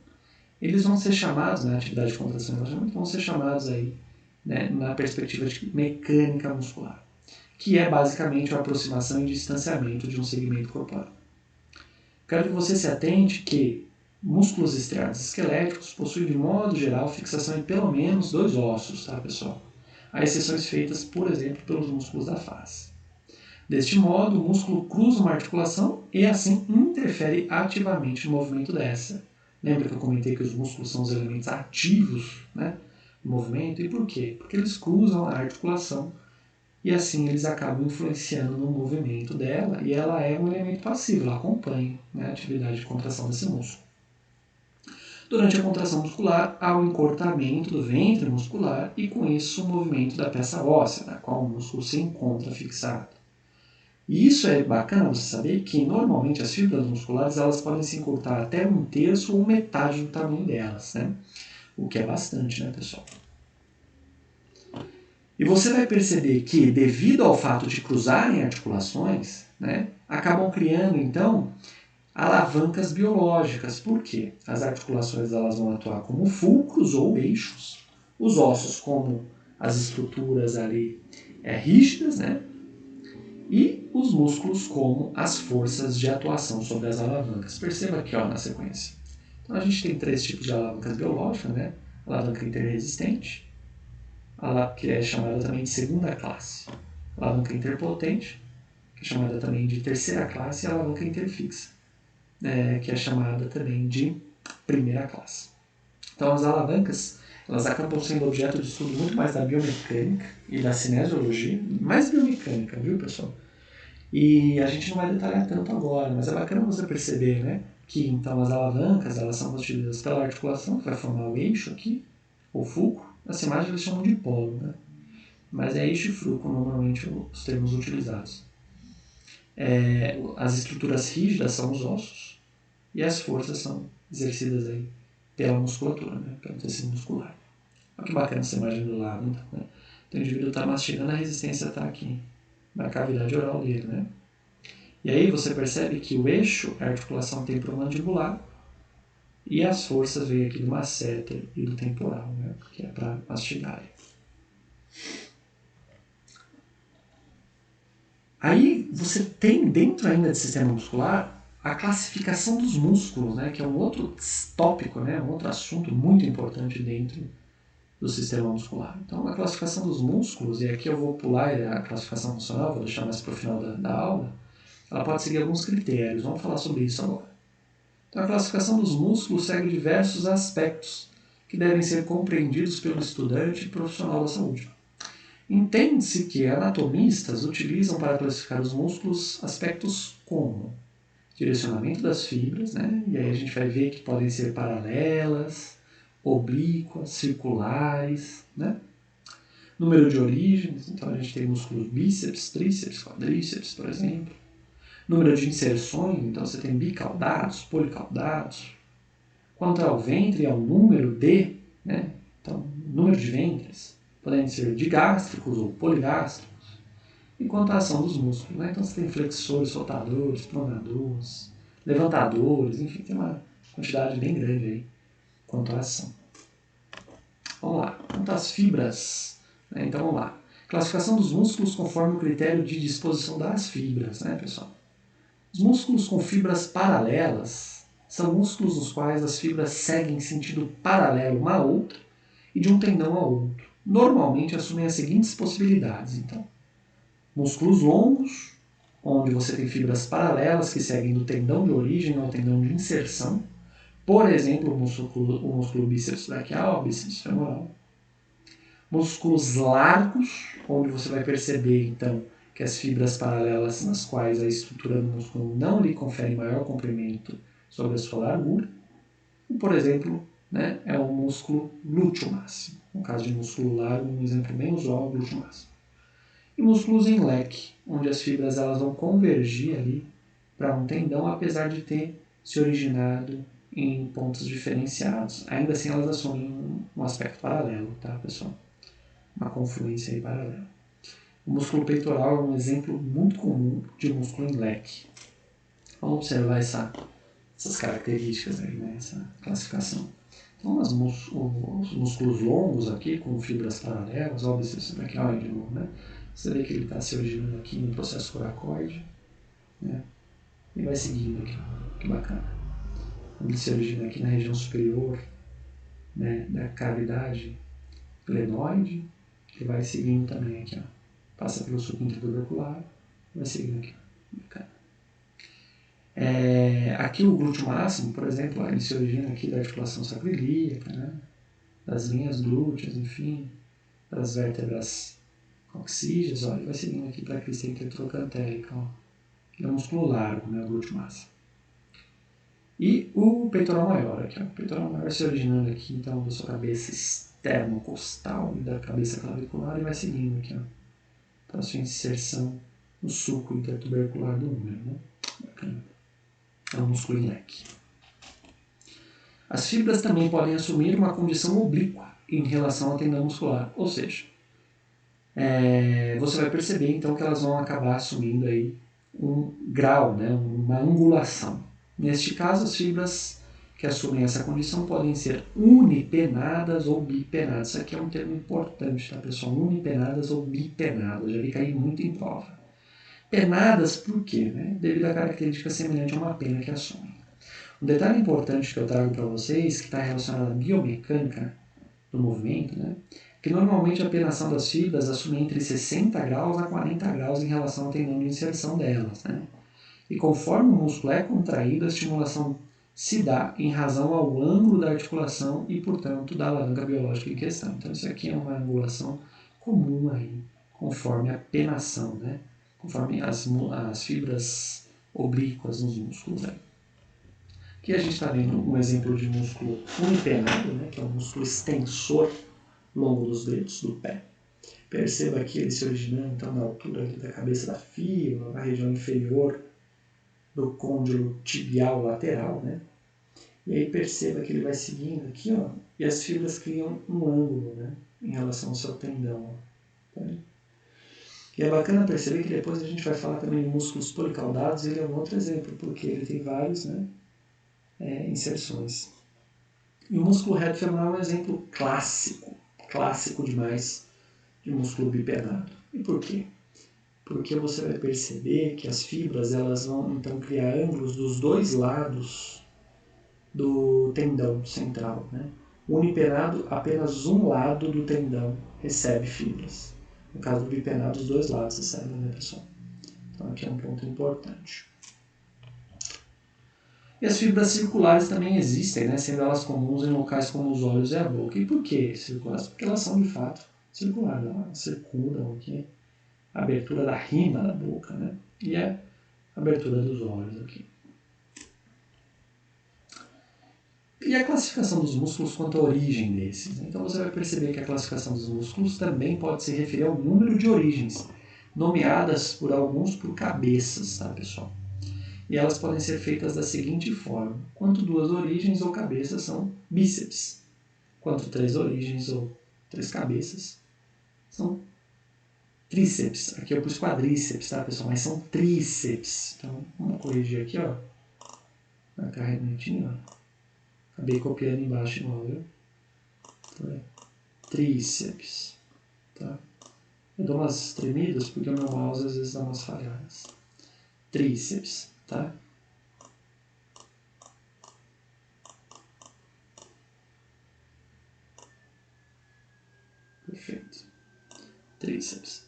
eles vão ser chamados, né, atividade de contração e relaxamento, vão ser chamados aí, né, na perspectiva de mecânica muscular, que é basicamente a aproximação e distanciamento de um segmento corporal. Quero que você se atente que músculos estriados esqueléticos possuem, de modo geral, fixação em pelo menos 2 ossos, tá, pessoal? Há exceções feitas, por exemplo, pelos músculos da face. Deste modo, o músculo cruza uma articulação e, assim, interfere ativamente no movimento dessa. Lembra que eu comentei que os músculos são os elementos ativos, né, do movimento? E por quê? Porque eles cruzam a articulação e, assim, eles acabam influenciando no movimento dela e ela é um elemento passivo, ela acompanha, né, a atividade de contração desse músculo. Durante a contração muscular, há o encurtamento do ventre muscular e, com isso, o movimento da peça óssea, na qual o músculo se encontra fixado. E isso é bacana você saber que, normalmente, as fibras musculares elas podem se encurtar até 1/3 ou metade do tamanho delas, né? O que é bastante, né, pessoal? E você vai perceber que, devido ao fato de cruzarem articulações, né, acabam criando, então, alavancas biológicas. Por quê? As articulações elas vão atuar como fulcros ou eixos. Os ossos como as estruturas ali rígidas, né? E os músculos como as forças de atuação sobre as alavancas. Perceba aqui, ó, na sequência. Então a gente tem 3 tipos de alavancas biológicas, né? Alavanca interresistente, que é chamada também de segunda classe. Alavanca interpotente, que é chamada também de terceira classe, e alavanca interfixa, que é chamada também de primeira classe. Então as alavancas elas acabam sendo objeto de estudo muito mais da biomecânica e da cinesiologia, mais biomecânica, viu, pessoal? E a gente não vai detalhar tanto agora, mas é bacana você perceber, né, que então as alavancas elas são constituídas pela articulação, que vai formar o eixo aqui, o fulcro. Essa imagem eles chamam de polo, né? Mas é eixo e fulcro normalmente os termos utilizados. As estruturas rígidas são os ossos e as forças são exercidas aí pela musculatura, né, pelo tecido muscular. Olha que bacana essa imagem do lado, né? Então o indivíduo está mastigando, a resistência está aqui na cavidade oral dele, né? E aí você percebe que o eixo é a articulação temporomandibular e as forças vêm aqui do masseter e do temporal, né? Que é para mastigar. Aí você tem dentro ainda do sistema muscular a classificação dos músculos, né? Que é um outro tópico, né? Um outro assunto muito importante dentro do sistema muscular. Então, a classificação dos músculos, e aqui eu vou pular a classificação funcional, vou deixar mais para o final da aula, ela pode seguir alguns critérios, vamos falar sobre isso agora. Então, a classificação dos músculos segue diversos aspectos que devem ser compreendidos pelo estudante e profissional da saúde. Entende-se que anatomistas utilizam para classificar os músculos aspectos como direcionamento das fibras, né? E aí a gente vai ver que podem ser paralelas, oblíquas, circulares, né? Número de origens, então a gente tem músculos bíceps, tríceps, quadríceps, por exemplo. Número de inserções, então você tem bicaudados, policaudados. Quanto ao ventre, ao número de, né? Então, número de ventres, podem ser digástricos ou poligástricos. E quanto à ação dos músculos, né? Então você tem flexores, soltadores, pronadores, levantadores, enfim, tem uma quantidade bem grande aí quanto à ação. Vamos lá, quanto às fibras, né? Então vamos lá. Classificação dos músculos conforme o critério de disposição das fibras, né, pessoal? Os músculos com fibras paralelas são músculos nos quais as fibras seguem em sentido paralelo uma a outra e de um tendão a outro. Normalmente assumem as seguintes possibilidades, então. Músculos longos, onde você tem fibras paralelas que seguem do tendão de origem ao tendão de inserção. Por exemplo, o músculo bíceps braquial, bíceps femoral. Músculos largos, onde você vai perceber, então, que as fibras paralelas nas quais a estrutura do músculo não lhe confere maior comprimento sobre a sua largura. E, por exemplo, né, é o músculo glúteo máximo. No caso de músculo largo, um exemplo bem usual é o glúteo máximo. E músculos em leque, onde as fibras elas vão convergir ali para um tendão, apesar de ter se originado em pontos diferenciados. Ainda assim, elas assumem um aspecto paralelo, tá, pessoal? Uma confluência aí paralela. O músculo peitoral é um exemplo muito comum de músculo em leque. Vamos observar essas características aí, né? Essa classificação. Então, os músculos longos aqui, com fibras paralelas, óbvio, isso daqui é de novo, né? Você vê que ele está se originando aqui no processo coracoide, né? E vai seguindo aqui, que bacana. Ele se origina aqui na região superior, né, da cavidade glenoide, que vai seguindo também aqui, ó. Passa pelo suco intratubercular, vai seguindo aqui, bacana. Aqui o glúteo máximo, por exemplo, ele se origina aqui da articulação sacroiliaca, né, das linhas glúteas, enfim, das vértebras coxígeas, ó, ele vai seguindo aqui para a crista intertrocantérica, ó. Ele é um músculo largo, né, o glúteo máximo. E o peitoral maior aqui, ó. O peitoral maior se originando aqui, então, da sua cabeça externo-costal e da cabeça clavicular e vai seguindo aqui, ó, para a sua inserção no sulco intertubercular do úmero, né? Bacana. É um músculo em leque. As fibras também podem assumir uma condição oblíqua em relação ao tendão muscular, ou seja, você vai perceber então que elas vão acabar assumindo aí um grau, né, uma angulação. Neste caso, as fibras que assumem essa condição podem ser unipenadas ou bipenadas. Isso aqui é um termo importante, tá, pessoal? Unipenadas ou bipenadas, já vi cair muito em prova. Penadas por quê? Né? Devido à característica semelhante a uma pena que assumem. Um detalhe importante que eu trago para vocês, que está relacionado à biomecânica do movimento, né? Que normalmente a penação das fibras assume entre 60 graus a 40 graus em relação ao tendão de inserção delas, né? E conforme o músculo é contraído, a estimulação se dá em razão ao ângulo da articulação e, portanto, da alavanca biológica em questão. Então, isso aqui é uma angulação comum aí, conforme a penação, né? Conforme as fibras oblíquas nos músculos aí. Aqui a gente está vendo um exemplo de músculo unipenado, né? Que é um músculo extensor longo dos dedos do pé. Perceba aqui ele se originando então na altura ali da cabeça da fíbula, na região inferior do côndilo tibial lateral, né? E aí perceba que ele vai seguindo aqui, ó, e as fibras criam um ângulo, né, em relação ao seu tendão. Ó, tá? E é bacana perceber que depois a gente vai falar também de músculos policaudados, ele é um outro exemplo, porque ele tem vários, né, inserções. E o músculo reto femoral é um exemplo clássico demais, de músculo bipenado. E por quê? Porque você vai perceber que as fibras elas vão então criar ângulos dos dois lados do tendão central, né? O unipenado, apenas um lado do tendão recebe fibras. No caso do bipenado, os dois lados recebem, né, pessoal? Então aqui é um ponto importante. E as fibras circulares também existem, né, sendo elas comuns em locais como os olhos e a boca. E por que circulares? Porque elas são de fato circulares, elas circulam aqui a abertura da rima da boca, né? E a abertura dos olhos aqui. E a classificação dos músculos quanto à origem desses. Então você vai perceber que a classificação dos músculos também pode se referir ao número de origens, nomeadas por alguns por cabeças, tá, pessoal? E elas podem ser feitas da seguinte forma: quanto duas origens ou cabeças são bíceps, quanto três origens ou três cabeças são tríceps. Aqui eu pus quadríceps, tá, pessoal? Mas são tríceps. Então, vamos corrigir aqui, ó. Marcar redondinho, ó. Acabei copiando embaixo de novo, viu? Então, tríceps, tá? Eu dou umas tremidas porque o meu mouse às vezes dá umas falhadas. Tríceps, tá? Perfeito. Tríceps.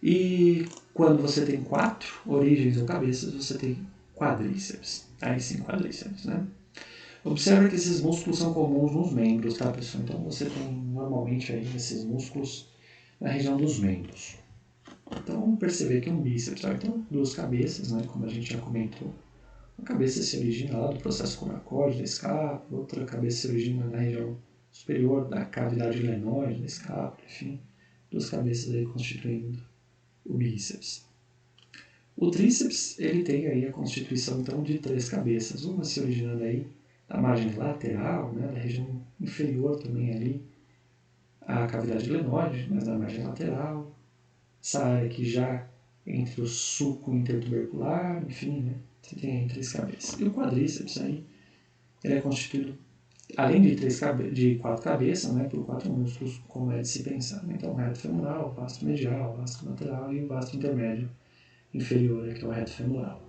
E quando você tem 4 origens ou cabeças, você tem quadríceps. Aí sim, quadríceps, né? Observe que esses músculos são comuns nos membros, tá, pessoal? Então você tem normalmente aí esses músculos na região dos membros. Então vamos perceber que um bíceps vai ter duas cabeças, né, como a gente já comentou. Uma cabeça se origina lá do processo coracóide da escápula, outra cabeça se origina na região superior da cavidade glenoide da escápula, enfim, duas cabeças aí constituindo o bíceps. O tríceps, ele tem aí a constituição então de três cabeças, uma se originando aí da margem lateral, né, da região inferior também ali, a cavidade glenoide, mas na margem lateral, essa área aqui já entre o sulco intertubercular, enfim, né, você tem aí três cabeças. E o quadríceps aí, ele é constituído, além de quatro cabeças, né, por quatro músculos, como é de se pensar. Então, o reto femoral, o vasto medial, o vasto lateral e o vasto intermédio inferior, que é o reto femoral.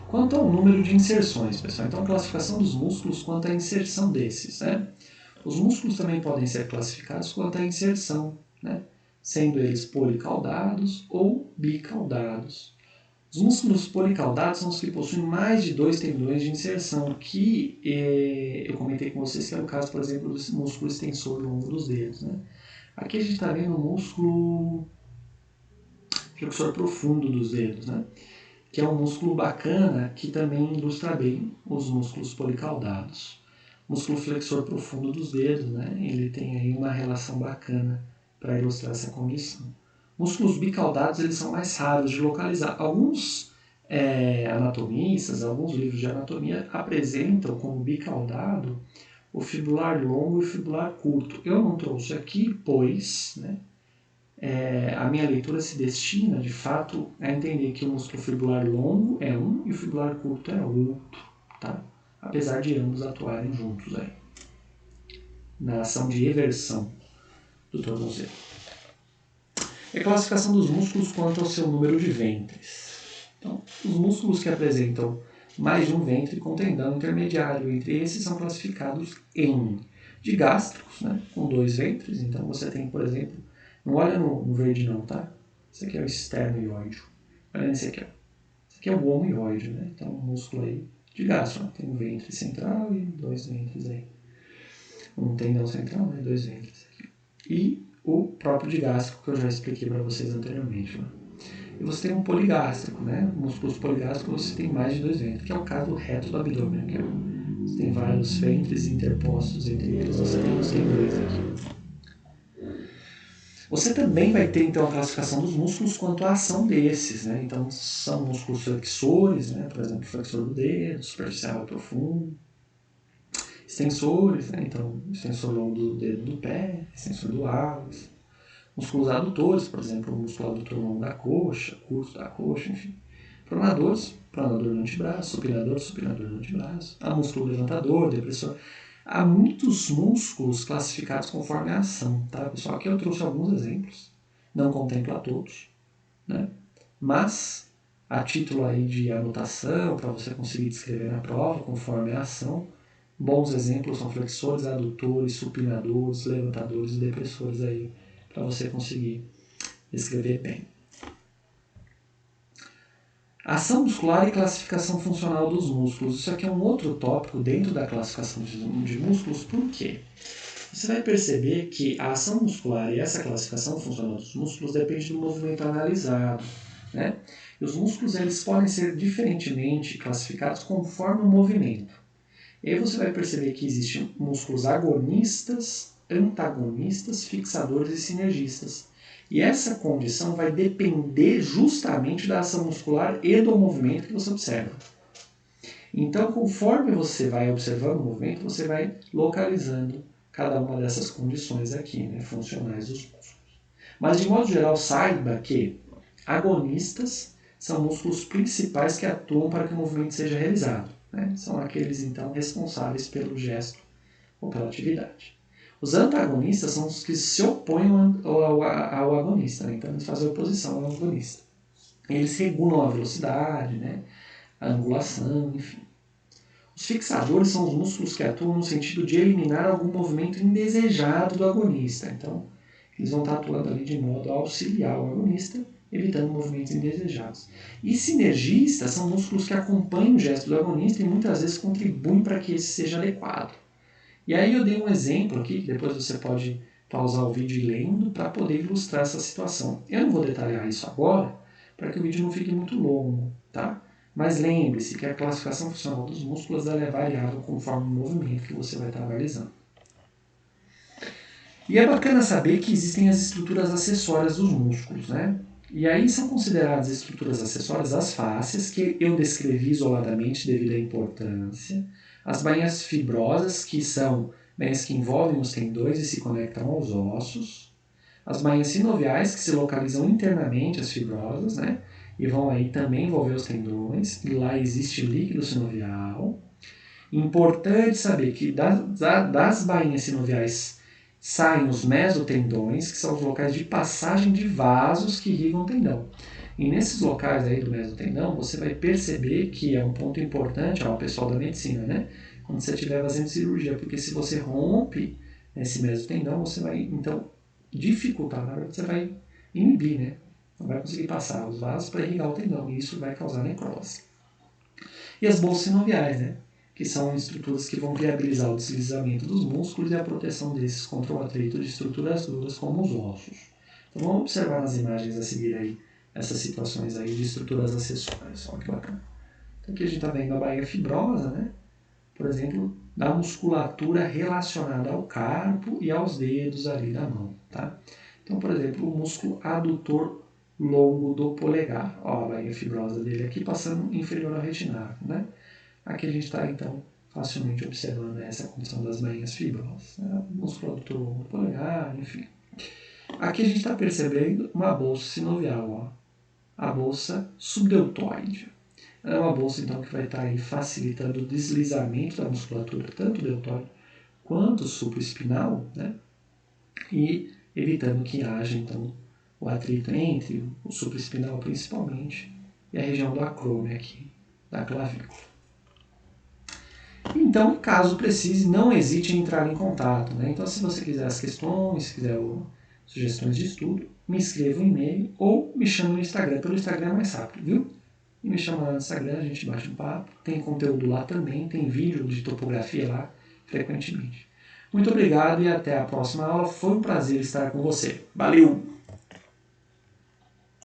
Quanto ao número de inserções, pessoal, então a classificação dos músculos quanto à inserção desses, né? Os músculos também podem ser classificados quanto à inserção, né? Sendo eles policaudados ou bicaudados. Os músculos policaudados são os que possuem mais de 2 tendões de inserção, que eu comentei com vocês que é o caso, por exemplo, do músculo extensor longo dos dedos, né? Aqui a gente está vendo o músculo flexor profundo dos dedos, né? Que é um músculo bacana que também ilustra bem os músculos policaudados. O músculo flexor profundo dos dedos, né? Ele tem aí uma relação bacana para ilustrar essa condição. Músculos bicaudados, eles são mais raros de localizar. Alguns anatomistas, alguns livros de anatomia apresentam como bicaudado o fibular longo e o fibular curto. Eu não trouxe aqui, pois, né, a minha leitura se destina, de fato, a entender que o músculo fibular longo é um e o fibular curto é outro, tá? Apesar de ambos atuarem juntos aí, na ação de eversão do tornozelo. E a classificação dos músculos quanto ao seu número de ventres. Então, os músculos que apresentam mais de um ventre com tendão intermediário entre esses são classificados em digástricos, né, com 2 ventres. Então você tem, por exemplo, não olha no verde não, tá? Esse aqui é o esternoióide. Olha nesse aqui, ó. Esse aqui é o homoióide, né? Então um músculo aí digastro, né? Tem um ventre central e 2 ventres aí. Um tendão central, né? 2 ventres aqui. E o próprio digástrico que eu já expliquei para vocês anteriormente, né? E você tem um poligástrico, né? Músculos poligástricos você tem mais de 2 ventres, que é o caso do reto do abdômen, que você tem vários ventres interpostos entre eles, você tem os tendões aqui. Você também vai ter, então, a classificação dos músculos quanto à ação desses, né? Então, são músculos flexores, né? Por exemplo, flexor do dedo, superficial e profundo. Extensores, né? Então, extensor longo do dedo do pé, extensor do hálus. Músculos adutores, por exemplo, o músculo adutor longo da coxa, curto da coxa, enfim. Pronadores, pronador do antebraço, supinador do antebraço. Há músculo levantador, depressor. Há muitos músculos classificados conforme a ação, tá, pessoal? Aqui eu trouxe alguns exemplos, não contempla todos, né? Mas, a título aí de anotação, para você conseguir descrever na prova, conforme a ação, bons exemplos são flexores, adutores, supinadores, levantadores e depressores aí, para você conseguir descrever bem. Ação muscular e classificação funcional dos músculos. Isso aqui é um outro tópico dentro da classificação de músculos, por quê? Você vai perceber que a ação muscular e essa classificação funcional dos músculos depende do movimento analisado, né? E os músculos eles podem ser diferentemente classificados conforme o movimento. E aí você vai perceber que existem músculos agonistas, antagonistas, fixadores e sinergistas. E essa condição vai depender justamente da ação muscular e do movimento que você observa. Então, conforme você vai observando o movimento, você vai localizando cada uma dessas condições aqui, né, funcionais dos músculos. Mas, de modo geral, saiba que agonistas são músculos principais que atuam para que o movimento seja realizado, né? São aqueles, então, responsáveis pelo gesto ou pela atividade. Os antagonistas são os que se opõem ao agonista, né? Então eles fazem oposição ao agonista. Eles regulam a velocidade, né? A angulação, enfim. Os fixadores são os músculos que atuam no sentido de eliminar algum movimento indesejado do agonista. Então, eles vão estar atuando ali de modo a auxiliar o agonista, evitando movimentos indesejados. E sinergistas são músculos que acompanham o gesto do agonista e muitas vezes contribuem para que esse seja adequado. E aí eu dei um exemplo aqui, que depois você pode pausar o vídeo e lendo para poder ilustrar essa situação. Eu não vou detalhar isso agora, para que o vídeo não fique muito longo, tá? Mas lembre-se que a classificação funcional dos músculos ela é variável conforme o movimento que você vai estar analisando. E é bacana saber que existem as estruturas acessórias dos músculos, né? E aí são consideradas estruturas acessórias as fáscias, que eu descrevi isoladamente devido à importância, as bainhas fibrosas, que são bainhas que envolvem os tendões e se conectam aos ossos, as bainhas sinoviais, que se localizam internamente as fibrosas, né? E vão aí também envolver os tendões, e lá existe líquido sinovial. Importante saber que das bainhas sinoviais saem os mesotendões, que são os locais de passagem de vasos que irrigam o tendão. E nesses locais aí do mesotendão, você vai perceber que é um ponto importante, ó, o pessoal da medicina, né? Quando você estiver fazendo cirurgia, porque se você rompe esse mesotendão, você vai, então, dificultar, na verdade, você vai inibir, né? Não vai conseguir passar os vasos para irrigar o tendão, e isso vai causar necrose. E as bolsas sinoviais, né? Que são estruturas que vão viabilizar o deslizamento dos músculos e a proteção desses contra o atrito de estruturas duras como os ossos. Então vamos observar nas imagens a seguir aí essas situações aí de estruturas acessórias. Olha que bacana. Então aqui a gente está vendo a bainha fibrosa, né? Por exemplo, da musculatura relacionada ao carpo e aos dedos ali da mão, tá? Então, por exemplo, o músculo adutor longo do polegar. Ó, a bainha fibrosa dele aqui passando inferior ao retináculo, né? Aqui a gente está, então, facilmente observando essa condição das bainhas fibrosas, né? Músculo adutor longo do polegar, enfim. Aqui a gente está percebendo uma bolsa sinovial, ó, a bolsa subdeltoide. Ela é uma bolsa, então, que vai estar aí facilitando o deslizamento da musculatura, tanto deltoide quanto supraespinal, né? E evitando que haja, então, o atrito entre o supraespinal, principalmente, e a região do acrômio aqui, da clavícula. Então, caso precise, não hesite em entrar em contato, né? Então, se você quiser as questões, se quiser sugestões de estudo, me escreva um e-mail ou me chame no Instagram. Pelo Instagram é mais rápido, viu? E me chama lá no Instagram, a gente bate um papo. Tem conteúdo lá também, tem vídeo de topografia lá frequentemente. Muito obrigado e até a próxima aula. Foi um prazer estar com você. Valeu!